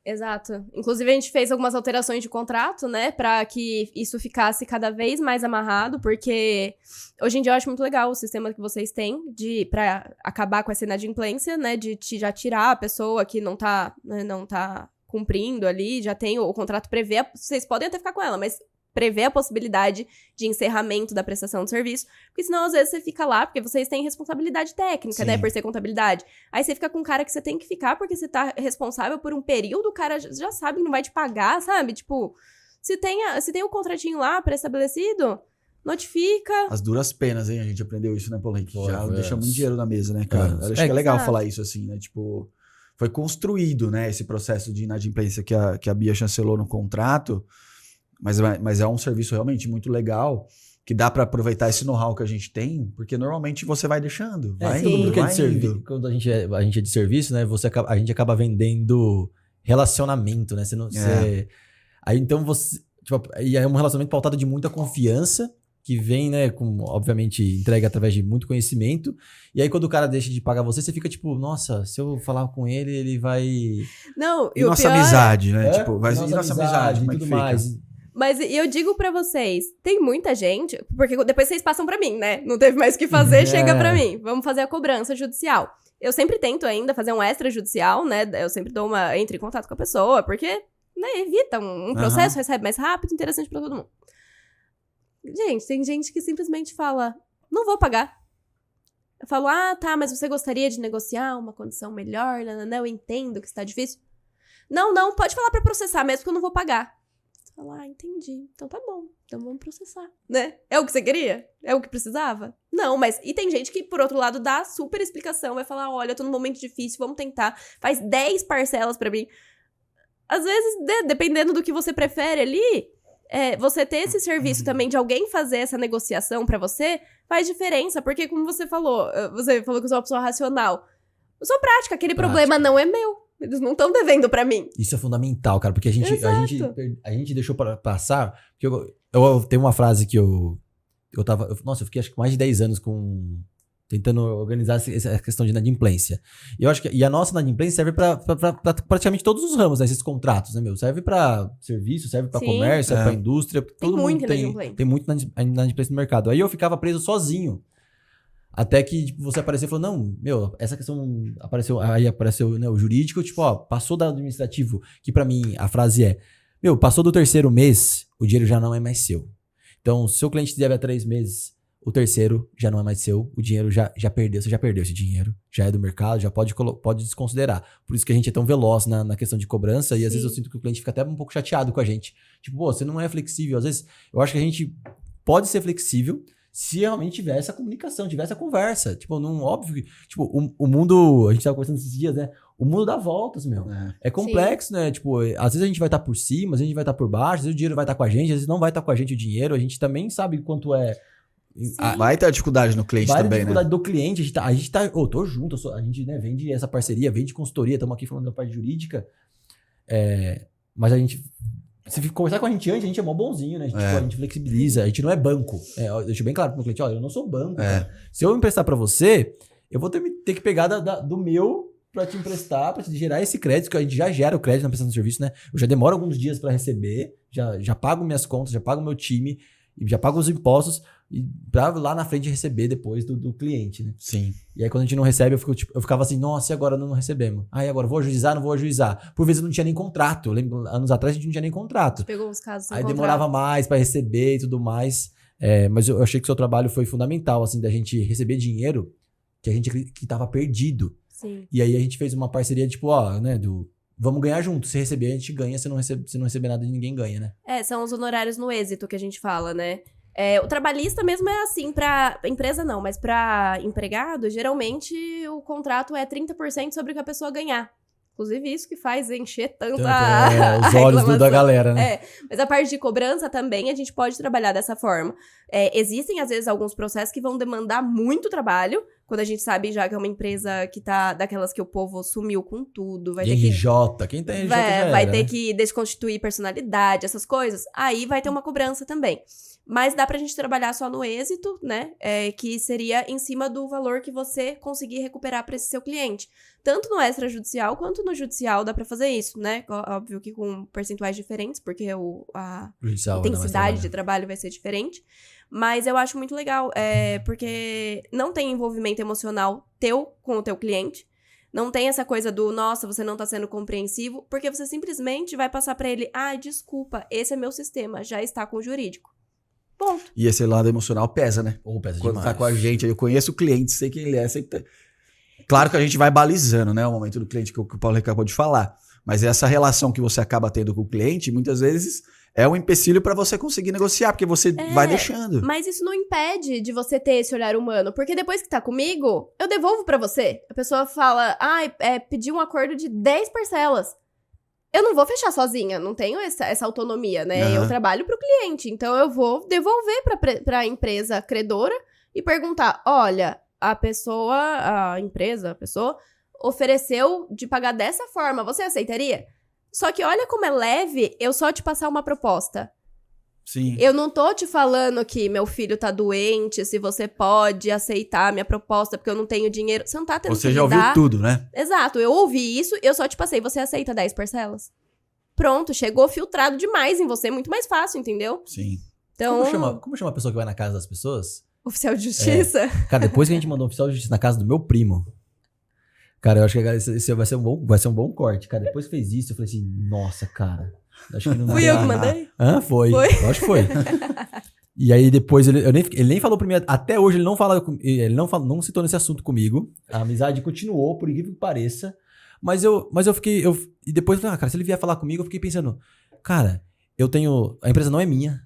Exato. Inclusive, a gente fez algumas alterações de contrato, né? Pra que isso ficasse cada vez mais amarrado, porque hoje em dia eu acho muito legal o sistema que vocês têm pra acabar com essa inadimplência, né? De já tirar a pessoa que não tá cumprindo ali, já tem o contrato prevê, vocês podem até ficar com ela, mas prevê a possibilidade de encerramento da prestação de serviço, porque senão às vezes você fica lá, porque vocês têm responsabilidade técnica, né, por ser contabilidade. Aí você fica com um cara que você tem que ficar porque você tá responsável por um período, o cara já sabe que não vai te pagar, sabe? Tipo, se tem o contratinho lá pré-estabelecido, notifica. As duras penas, hein? A gente aprendeu isso, né, Paulo Henrique? Já deixa muito dinheiro na mesa, né, cara? Acho que é legal falar isso assim, né? Tipo, foi construído, né, esse processo de inadimplência que a Bia chancelou no contrato. Mas é um serviço realmente muito legal, que dá pra aproveitar esse know-how que a gente tem, porque normalmente você vai deixando, vai indo, que é vai de serviço. indo. Quando a gente é de serviço, né? A gente acaba vendendo relacionamento, né? Aí então você... Tipo, e é um relacionamento pautado de muita confiança, que vem, né, com, obviamente, entrega através de muito conhecimento. E aí, quando o cara deixa de pagar você fica tipo, nossa, se eu falar com ele, ele vai... Não, e nossa amizade, né? Tipo, vai e nossa amizade, e tudo mais. Mas eu digo pra vocês, tem muita gente, porque depois vocês passam pra mim, né? Não teve mais o que fazer, chega pra mim. Vamos fazer a cobrança judicial. Eu sempre tento ainda fazer um extrajudicial, né? Eu sempre entro em contato com a pessoa, porque, né, evita um processo, recebe mais rápido, interessante pra todo mundo. Gente, tem gente que simplesmente fala, não vou pagar. Eu falo, tá, mas você gostaria de negociar uma condição melhor? Não, eu entendo que está difícil. Não, pode falar pra processar mesmo, que eu não vou pagar. Fala, entendi. Então tá bom. Então vamos processar, né? É o que você queria? É o que precisava? Não, mas... E tem gente que, por outro lado, dá super explicação. Vai falar, olha, eu tô num momento difícil, vamos tentar. Faz 10 parcelas pra mim. Às vezes, dependendo do que você prefere ali, você ter esse serviço também de alguém fazer essa negociação pra você, faz diferença. Porque, como você falou que eu sou uma pessoa racional. Eu sou prática, aquele problema não é meu. Eles não estão devendo pra mim. Isso é fundamental, cara, porque a gente deixou passar. Porque eu tenho uma frase que eu fiquei acho que mais de 10 anos tentando organizar essa questão de inadimplência. E eu acho que a nossa inadimplência serve pra praticamente todos os ramos, né, esses contratos, né, meu? Serve pra serviço, serve pra comércio, serve pra indústria. Todo mundo tem muito inadimplência no mercado. Aí eu ficava preso sozinho. Até que tipo, você apareceu e falou, não, meu, essa questão apareceu, né, o jurídico, tipo, ó, passou do administrativo, que pra mim a frase é, meu, passou do 3º mês, o dinheiro já não é mais seu. Então, se o cliente te deve há 3 meses, o 3º já não é mais seu, o dinheiro já perdeu, você já perdeu esse dinheiro, já é do mercado, já pode desconsiderar. Por isso que a gente é tão veloz na questão de cobrança e às vezes eu sinto que o cliente fica até um pouco chateado com a gente. Tipo, pô, você não é flexível. Às vezes, eu acho que a gente pode ser flexível, se realmente tiver essa comunicação, tiver essa conversa. Tipo, óbvio que... Tipo, o mundo... A gente tava conversando esses dias, né? O mundo dá voltas, meu. É complexo, né? Tipo, às vezes a gente vai estar por cima, às vezes a gente vai estar por baixo, às vezes o dinheiro vai estar com a gente, às vezes não vai estar com a gente o dinheiro. A gente também sabe quanto é... Vai ter dificuldade no cliente também, né? Vai ter dificuldade do cliente. A gente tá... tô junto. A gente, né, vende essa parceria, vende consultoria. Estamos aqui falando da parte jurídica. Mas a gente... Se conversar com a gente antes, a gente é mó bonzinho, né? A gente flexibiliza, a gente não é banco. Eu deixo bem claro pro meu cliente, olha, eu não sou banco. Cara. Se eu emprestar pra você, eu vou ter que pegar do meu pra te emprestar, pra te gerar esse crédito, que a gente já gera o crédito na prestação de serviço, né? Eu já demoro alguns dias pra receber, já pago minhas contas, já pago meu time, já pago os impostos, e pra lá na frente receber depois do cliente, né? Sim. E aí quando a gente não recebe, eu ficava assim, nossa, e agora não recebemos? Aí agora vou ajuizar, não vou ajuizar? Por vezes eu não tinha nem contrato. Eu lembro, anos atrás a gente não tinha nem contrato. Pegou uns casos sem aí contrato. Demorava mais pra receber e tudo mais. Mas eu achei que o seu trabalho foi fundamental, assim, da gente receber dinheiro que tava perdido. Sim. E aí a gente fez uma parceria, tipo, né, vamos ganhar junto. Se receber, a gente ganha. Se não receber nada, ninguém ganha, né? São os honorários no êxito que a gente fala, né? O trabalhista mesmo é assim, pra empresa não, mas pra empregado, geralmente o contrato é 30% sobre o que a pessoa ganhar. Inclusive isso que faz encher tanto os olhos da galera, né? Mas a parte de cobrança também a gente pode trabalhar dessa forma. Existem, às vezes, alguns processos que vão demandar muito trabalho, quando a gente sabe já que é uma empresa que tá daquelas que o povo sumiu com tudo. Vai ter RJ, quem tem RJ vai ter que desconstituir personalidade, essas coisas. Aí vai ter uma cobrança também. Mas dá pra gente trabalhar só no êxito, né? Que seria em cima do valor que você conseguir recuperar pra esse seu cliente. Tanto no extrajudicial quanto no judicial dá pra fazer isso, né? Óbvio que com percentuais diferentes, porque a intensidade de trabalho vai ser diferente. Mas eu acho muito legal, porque não tem envolvimento emocional teu com o teu cliente. Não tem essa coisa do, nossa, você não tá sendo compreensivo, porque você simplesmente vai passar pra ele, desculpa, esse é meu sistema, já está com o jurídico. Ponto. E esse lado emocional pesa, né? Pesa quando demais. Tá com a gente, eu conheço o cliente, sei quem ele é, sei que tá... Claro que a gente vai balizando, né? O momento do cliente que o Paulo acabou de falar. Mas essa relação que você acaba tendo com o cliente, muitas vezes é um empecilho para você conseguir negociar, porque você vai deixando. Mas isso não impede de você ter esse olhar humano, porque depois que tá comigo, eu devolvo para você. A pessoa fala, pedi um acordo de 10 parcelas. Eu não vou fechar sozinha, não tenho essa autonomia, né? Eu trabalho pro cliente, então eu vou devolver pra empresa credora e perguntar, olha, a pessoa ofereceu de pagar dessa forma, você aceitaria? Só que olha como é leve eu só te passar uma proposta. Sim. Eu não tô te falando que meu filho tá doente, se você pode aceitar a minha proposta, porque eu não tenho dinheiro. Você não tá tendo Você já ouviu tudo, né? Exato, eu ouvi isso, eu só te passei, você aceita 10 parcelas? Pronto, chegou filtrado demais em você, muito mais fácil, entendeu? Sim. Então, como chama a pessoa que vai na casa das pessoas? Oficial de justiça? Cara, depois que a gente mandou um oficial de justiça na casa do meu primo, cara, eu acho que esse vai ser um bom corte. Cara, depois que fez isso, eu falei assim, nossa, cara... Acho que não Fui eu que mandei? Foi. Eu acho que foi. E aí depois ele nem falou pra mim, até hoje ele não citou nesse assunto comigo. A amizade continuou, por incrível que pareça. Mas eu fiquei, e depois eu falei, cara, se ele vier falar comigo, eu fiquei pensando, cara, A empresa não é minha.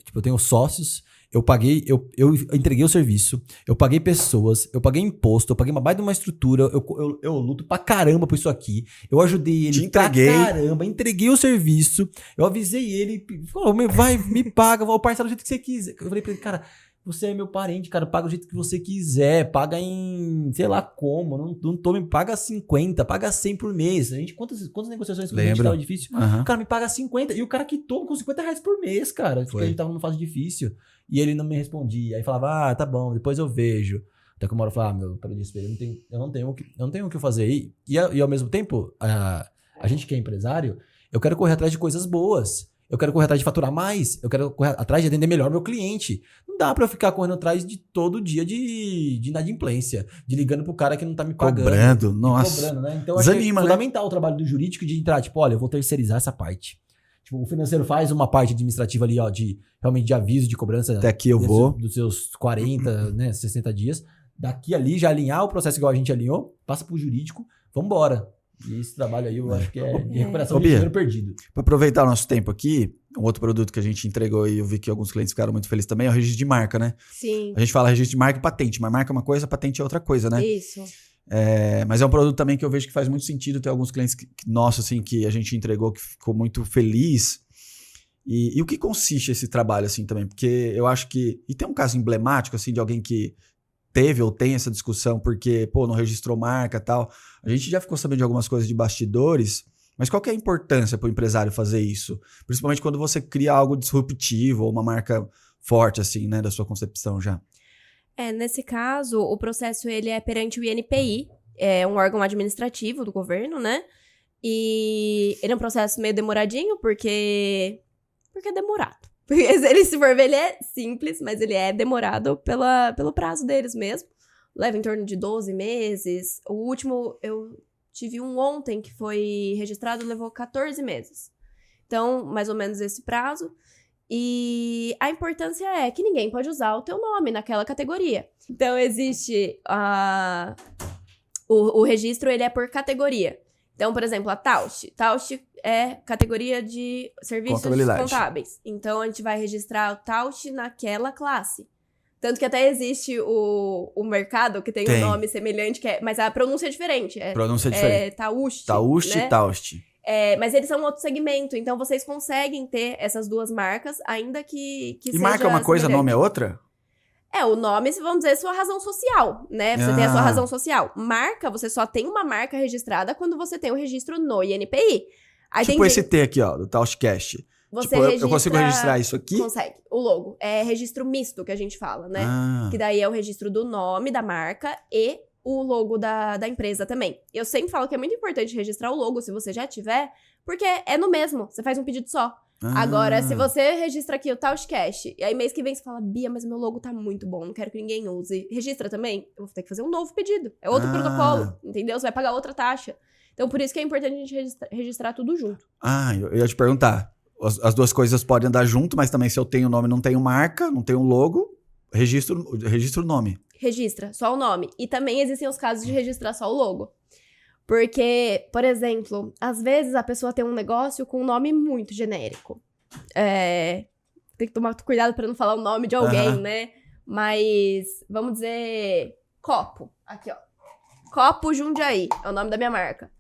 Tipo, eu tenho sócios, eu paguei, eu entreguei o serviço, eu paguei pessoas, eu paguei imposto, eu paguei uma baita de uma estrutura, eu luto pra caramba por isso aqui. Eu ajudei ele pra caramba, entreguei o serviço, eu avisei ele, falou, vai, me paga, vou parcelar do jeito que você quiser. Eu falei pra ele, cara, você é meu parente, cara, paga do jeito que você quiser, paga em, sei lá como, me paga 50, paga 100 por mês. A gente, quantas negociações que a gente tava difícil? O cara me paga 50, e o cara quitou com 50 reais por mês, cara, porque a gente tava numa fase difícil. E ele não me respondia, aí falava, tá bom, depois eu vejo. Até que uma hora eu falava, eu disse pra ele, eu não tenho o que fazer. E ao mesmo tempo, a gente que é empresário, eu quero correr atrás de coisas boas. Eu quero correr atrás de faturar mais. Eu quero correr atrás de atender melhor meu cliente. Não dá pra eu ficar correndo atrás de todo dia de inadimplência. De ligando pro cara que não tá me pagando. Cobrando, nossa. Cobrando, né? Então, acho que é fundamental o trabalho do jurídico de entrar, tipo, olha, eu vou terceirizar essa parte. Tipo, o financeiro faz uma parte administrativa ali, ó, realmente de aviso, de cobrança. Até aqui eu vou. Dos seus 40, né, 60 dias. Daqui ali, já alinhar o processo igual a gente alinhou, passa pro jurídico, vambora. E esse trabalho aí eu acho que é de recuperação de dinheiro perdido. Para aproveitar o nosso tempo aqui, um outro produto que a gente entregou e eu vi que alguns clientes ficaram muito felizes também é o registro de marca, né? Sim. A gente fala registro de marca e patente, mas marca é uma coisa, patente é outra coisa, né? Isso. Mas é um produto também que eu vejo que faz muito sentido. Tem alguns clientes nossos, assim, que a gente entregou que ficou muito feliz. E o que consiste esse trabalho, assim, também? Porque eu acho que... E tem um caso emblemático, assim, de alguém que teve ou tem essa discussão porque, pô, não registrou marca e tal. A gente já ficou sabendo de algumas coisas de bastidores, mas qual que é a importância para o empresário fazer isso? Principalmente quando você cria algo disruptivo ou uma marca forte, assim, né, da sua concepção já. Nesse caso, o processo ele é perante o INPI, é um órgão administrativo do governo, né? E ele é um processo meio demoradinho, porque é demorado. Porque ele, se for ver, ele é simples, mas ele é demorado pelo prazo deles mesmo. Leva em torno de 12 meses. O último, eu tive um ontem que foi registrado, levou 14 meses. Então, mais ou menos esse prazo. E a importância é que ninguém pode usar o teu nome naquela categoria. Então, existe o registro, ele é por categoria. Então, por exemplo, a Taust. Taust é categoria de serviços contábeis. Então, a gente vai registrar o Taust naquela classe. Tanto que até existe o mercado que tem um nome semelhante, mas a pronúncia é diferente. Pronúncia é diferente. Taust. Taust né? e Taust. Mas eles são outro segmento. Então, vocês conseguem ter essas duas marcas, ainda que seja marca é uma coisa, semelhante. Nome é outra? O nome, vamos dizer, é sua razão social, né? Você tem a sua razão social. Marca, você só tem uma marca registrada quando você tem o registro no INPI. Aí tipo esse T aqui, ó, do Taustcast. Você eu consigo registrar isso aqui? Consegue. O logo. É registro misto que a gente fala, né? Que daí é o registro do nome da marca e o logo da empresa também. Eu sempre falo que é muito importante registrar o logo, se você já tiver, porque é no mesmo. Você faz um pedido só. Agora, se você registra aqui o Taustcast, e aí mês que vem você fala, Bia, mas meu logo tá muito bom, não quero que ninguém use. Registra também? Eu vou ter que fazer um novo pedido. É outro protocolo, entendeu? Você vai pagar outra taxa. Então, por isso que é importante a gente registrar tudo junto. Eu ia te perguntar. As duas coisas podem andar junto, mas também se eu tenho nome, não tenho marca, não tenho logo, registro o nome. Registra só o nome. E também existem os casos de registrar só o logo. Porque, por exemplo, às vezes a pessoa tem um negócio com um nome muito genérico. Tem que tomar cuidado para não falar o nome de alguém, né? Mas, vamos dizer, copo. Aqui, ó. Copo Jundiaí é o nome da minha marca.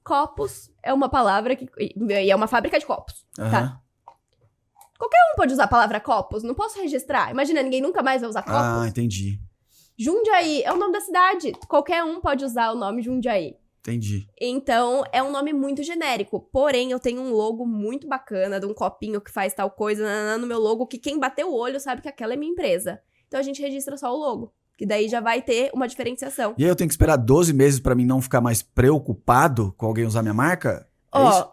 Copos é uma palavra e é uma fábrica de copos, tá? Qualquer um pode usar a palavra copos, não posso registrar. Imagina, ninguém nunca mais vai usar copos. Entendi. Jundiaí é o nome da cidade. Qualquer um pode usar o nome Jundiaí. Entendi. Então, é um nome muito genérico. Porém, eu tenho um logo muito bacana de um copinho que faz tal coisa no meu logo, que quem bater o olho sabe que aquela é minha empresa. Então, a gente registra só o logo. Que daí já vai ter uma diferenciação. E aí eu tenho que esperar 12 meses pra mim não ficar mais preocupado com alguém usar minha marca?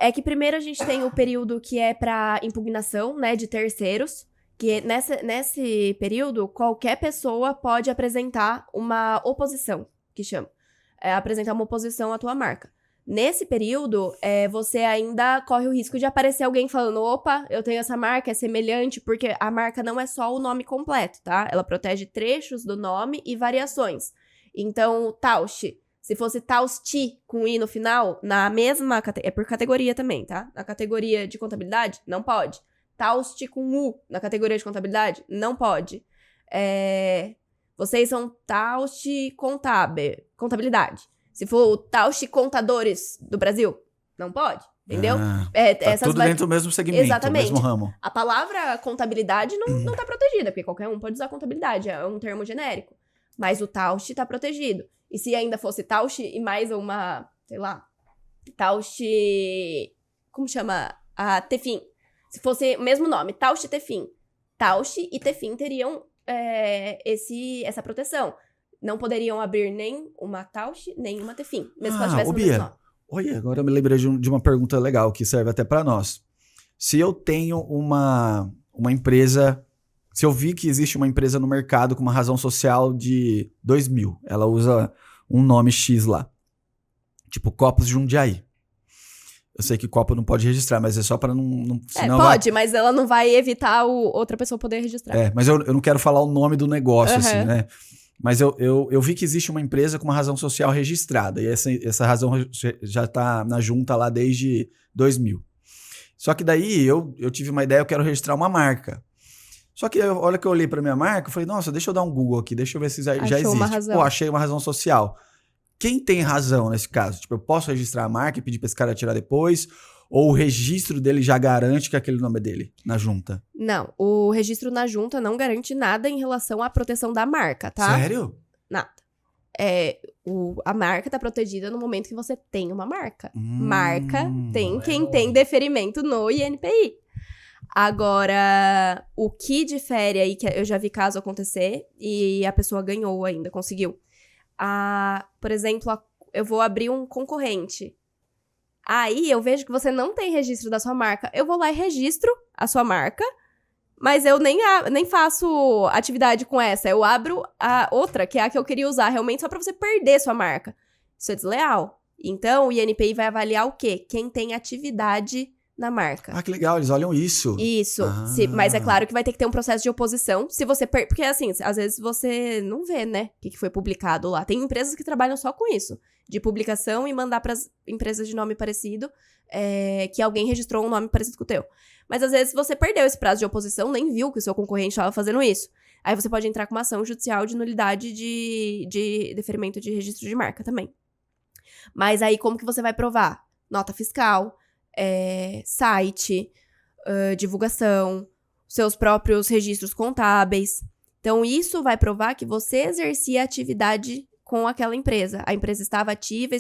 É que primeiro a gente tem o período que é pra impugnação, né, de terceiros. Que nesse período, qualquer pessoa pode apresentar uma oposição, que chama. Apresentar uma oposição à tua marca. Nesse período, você ainda corre o risco de aparecer alguém falando, opa, eu tenho essa marca, é semelhante, porque a marca não é só o nome completo, tá? Ela protege trechos do nome e variações. Então, Taust, se fosse Tausti com I no final, na mesma... É por categoria também, tá? Na categoria de contabilidade, não pode. Taust com U na categoria de contabilidade? Não pode. Vocês são Taust contabilidade. Se for o Taust contadores do Brasil, não pode. Entendeu? Tá tudo dentro do mesmo segmento, Exatamente. mesmo ramo. A palavra contabilidade não tá protegida, porque qualquer um pode usar contabilidade, é um termo genérico. Mas o Taust tá protegido. E se ainda fosse Taust e mais uma, sei lá, Taust... Como chama? A Tefin. Se fosse o mesmo nome, Taust e Tefin. Taust e Tefin teriam essa proteção. Não poderiam abrir nem uma Taust, nem uma Tefin. Mesmo que ela tivesse o mesmo nome. Olha, agora eu me lembrei de uma pergunta legal que serve até para nós. Se eu tenho uma empresa, se eu vi que existe uma empresa no mercado com uma razão social de 2.000, ela usa um nome X lá, tipo Copos Jundiaí. Eu sei que Copo não pode registrar, mas é só para não senão pode, mas ela não vai evitar outra pessoa poder registrar. Mas eu não quero falar o nome do negócio, assim, né? Mas eu vi que existe uma empresa com uma razão social registrada. E essa razão já está na junta lá desde 2000. Só que daí eu tive uma ideia, eu quero registrar uma marca. Só que a hora que eu olhei para minha marca, eu falei, nossa, deixa eu dar um Google aqui, deixa eu ver se já existe. Uma razão. Pô, achei uma razão social. Quem tem razão nesse caso? Tipo, eu posso registrar a marca e pedir para esse cara tirar depois? Ou o registro dele já garante que aquele nome é dele na junta? Não, o registro na junta não garante nada em relação à proteção da marca, tá? Sério? Nada. A marca tá protegida no momento que você tem uma marca. Marca tem quem tem deferimento no INPI. Agora, o que difere aí, que eu já vi caso acontecer, e a pessoa ganhou ainda, conseguiu. Por exemplo, eu vou abrir um concorrente. Aí eu vejo que você não tem registro da sua marca. Eu vou lá e registro a sua marca, mas eu nem faço atividade com essa. Eu abro a outra, que é a que eu queria usar, realmente só pra você perder sua marca. Isso é desleal. Então, o INPI vai avaliar o quê? Quem tem atividade na marca. Ah, que legal, eles olham isso. Isso. Mas é claro que vai ter que ter um processo de oposição. Se você... Porque, assim, às vezes você não vê, né? O que foi publicado lá. Tem empresas que trabalham só com isso. De publicação e mandar para as empresas de nome parecido que alguém registrou um nome parecido com o teu. Mas, às vezes, você perdeu esse prazo de oposição, nem viu que o seu concorrente estava fazendo isso. Aí você pode entrar com uma ação judicial de nulidade de deferimento de registro de marca também. Mas aí, como que você vai provar? Nota fiscal... site, divulgação, seus próprios registros contábeis. Então, isso vai provar que você exercia atividade com aquela empresa. A empresa estava ativa,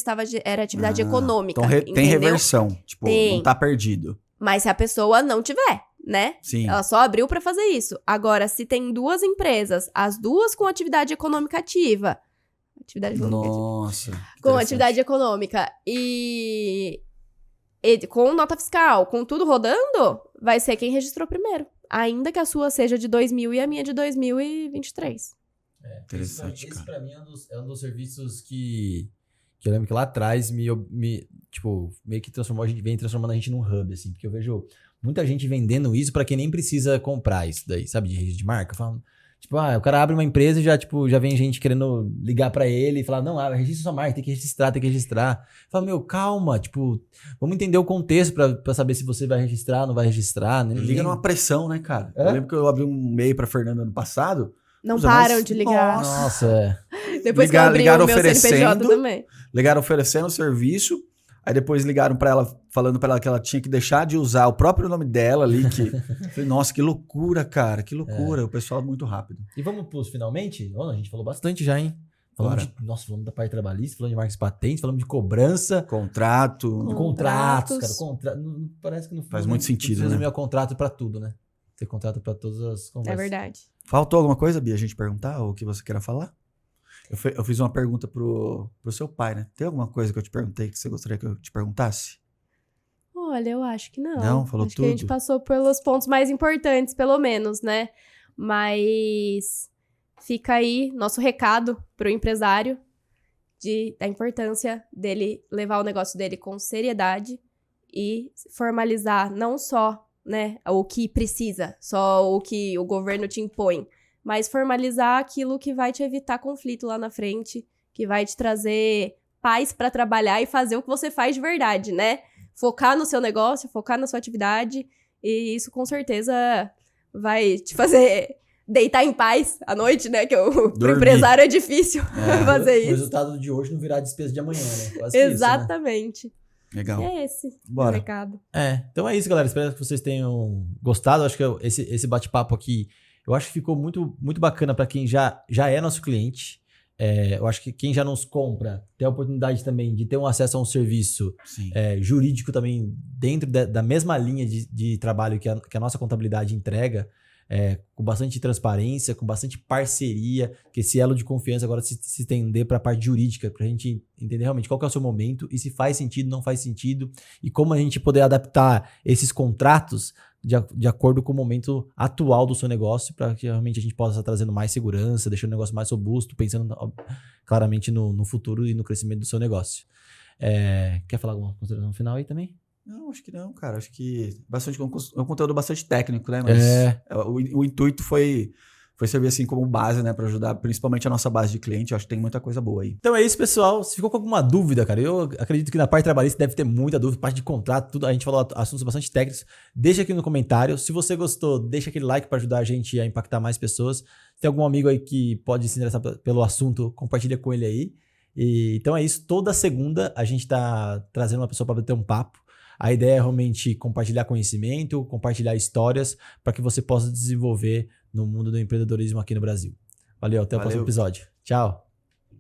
era atividade econômica. Então, tem reversão. Tipo, não tá perdido. Mas se a pessoa não tiver, né? Sim. Ela só abriu para fazer isso. Agora, se tem duas empresas, as duas com atividade econômica ativa. Nossa. Com atividade econômica e com nota fiscal, com tudo rodando, vai ser quem registrou primeiro. Ainda que a sua seja de 2000 e a minha de 2023. Interessante, esse pra mim é um dos serviços que eu lembro que lá atrás meio que transformou, vem transformando a gente num hub, assim, porque eu vejo muita gente vendendo isso pra quem nem precisa comprar isso daí, sabe, de registro de marca, falando, tipo, o cara abre uma empresa e já vem gente querendo ligar pra ele e falar, não, registra sua marca, tem que registrar. Fala, meu, calma, vamos entender o contexto pra saber se você vai registrar, não vai registrar. Né? Liga numa pressão, né, cara? Eu lembro que eu abri um e-mail pra Fernanda ano passado. Não param de ligar. Nossa. Depois que eu abri o meu CNPJ também. Ligaram oferecendo o serviço. Aí depois ligaram pra ela, falando pra ela que ela tinha que deixar de usar o próprio nome dela ali. Falei, nossa, que loucura, cara. Que loucura. O pessoal é muito rápido. E vamos pros finalmente? A gente falou bastante já, hein? Falamos da parte trabalhista, falamos de marcas patentes, falamos de cobrança. Contrato. De contratos, cara. Parece que não faz muito sentido, né? Resumir o contrato pra tudo, né? Ter contrato pra todas as conversas. É verdade. Faltou alguma coisa, Bia, a gente perguntar? Ou que você queira falar? Eu fiz uma pergunta pro seu pai, né? Tem alguma coisa que eu te perguntei que você gostaria que eu te perguntasse? Olha, eu acho que não. Não? Falou acho tudo? Que a gente passou pelos pontos mais importantes, pelo menos, né? Mas fica aí nosso recado pro empresário da importância dele levar o negócio dele com seriedade e formalizar não só, né, o que precisa, só o que o governo te impõe, mas formalizar aquilo que vai te evitar conflito lá na frente, que vai te trazer paz para trabalhar e fazer o que você faz de verdade, né? Focar no seu negócio, focar na sua atividade E isso com certeza vai te fazer deitar em paz à noite, né? Que pro Dormir. empresário é difícil fazer O isso. resultado de hoje não virá a despesa de amanhã, né? Quase que isso, né? Exatamente. Legal. É esse o Bora. recado. Então é isso, galera. Espero que vocês tenham gostado. Acho que esse bate-papo aqui, eu acho que ficou muito, muito bacana para quem já é nosso cliente. Eu acho que quem já nos compra tem a oportunidade também de ter um acesso a um serviço Sim. jurídico também dentro da mesma linha de trabalho que a nossa contabilidade entrega, com bastante transparência, com bastante parceria, que esse elo de confiança agora se estender para a parte jurídica, para a gente entender realmente qual que é o seu momento e se faz sentido, não faz sentido, e como a gente poder adaptar esses contratos de acordo com o momento atual do seu negócio, para que realmente a gente possa estar trazendo mais segurança, deixando o negócio mais robusto, pensando claramente no futuro e no crescimento do seu negócio. Quer falar alguma consideração final aí também? Não, acho que não, cara. Acho que é um conteúdo bastante técnico, né? Mas o intuito foi servir assim como base, né? Pra ajudar principalmente a nossa base de cliente. Eu acho que tem muita coisa boa aí. Então é isso, pessoal. Se ficou com alguma dúvida, cara, eu acredito que na parte trabalhista deve ter muita dúvida, parte de contrato, tudo. A gente falou assuntos bastante técnicos. Deixa aqui no comentário. Se você gostou, deixa aquele like para ajudar a gente a impactar mais pessoas. Se tem algum amigo aí que pode se interessar pelo assunto, compartilha com ele aí. Então é isso. Toda segunda a gente tá trazendo uma pessoa para bater um papo. A ideia é realmente compartilhar conhecimento, compartilhar histórias para que você possa desenvolver no mundo do empreendedorismo aqui no Brasil. Valeu, até o próximo episódio. Tchau!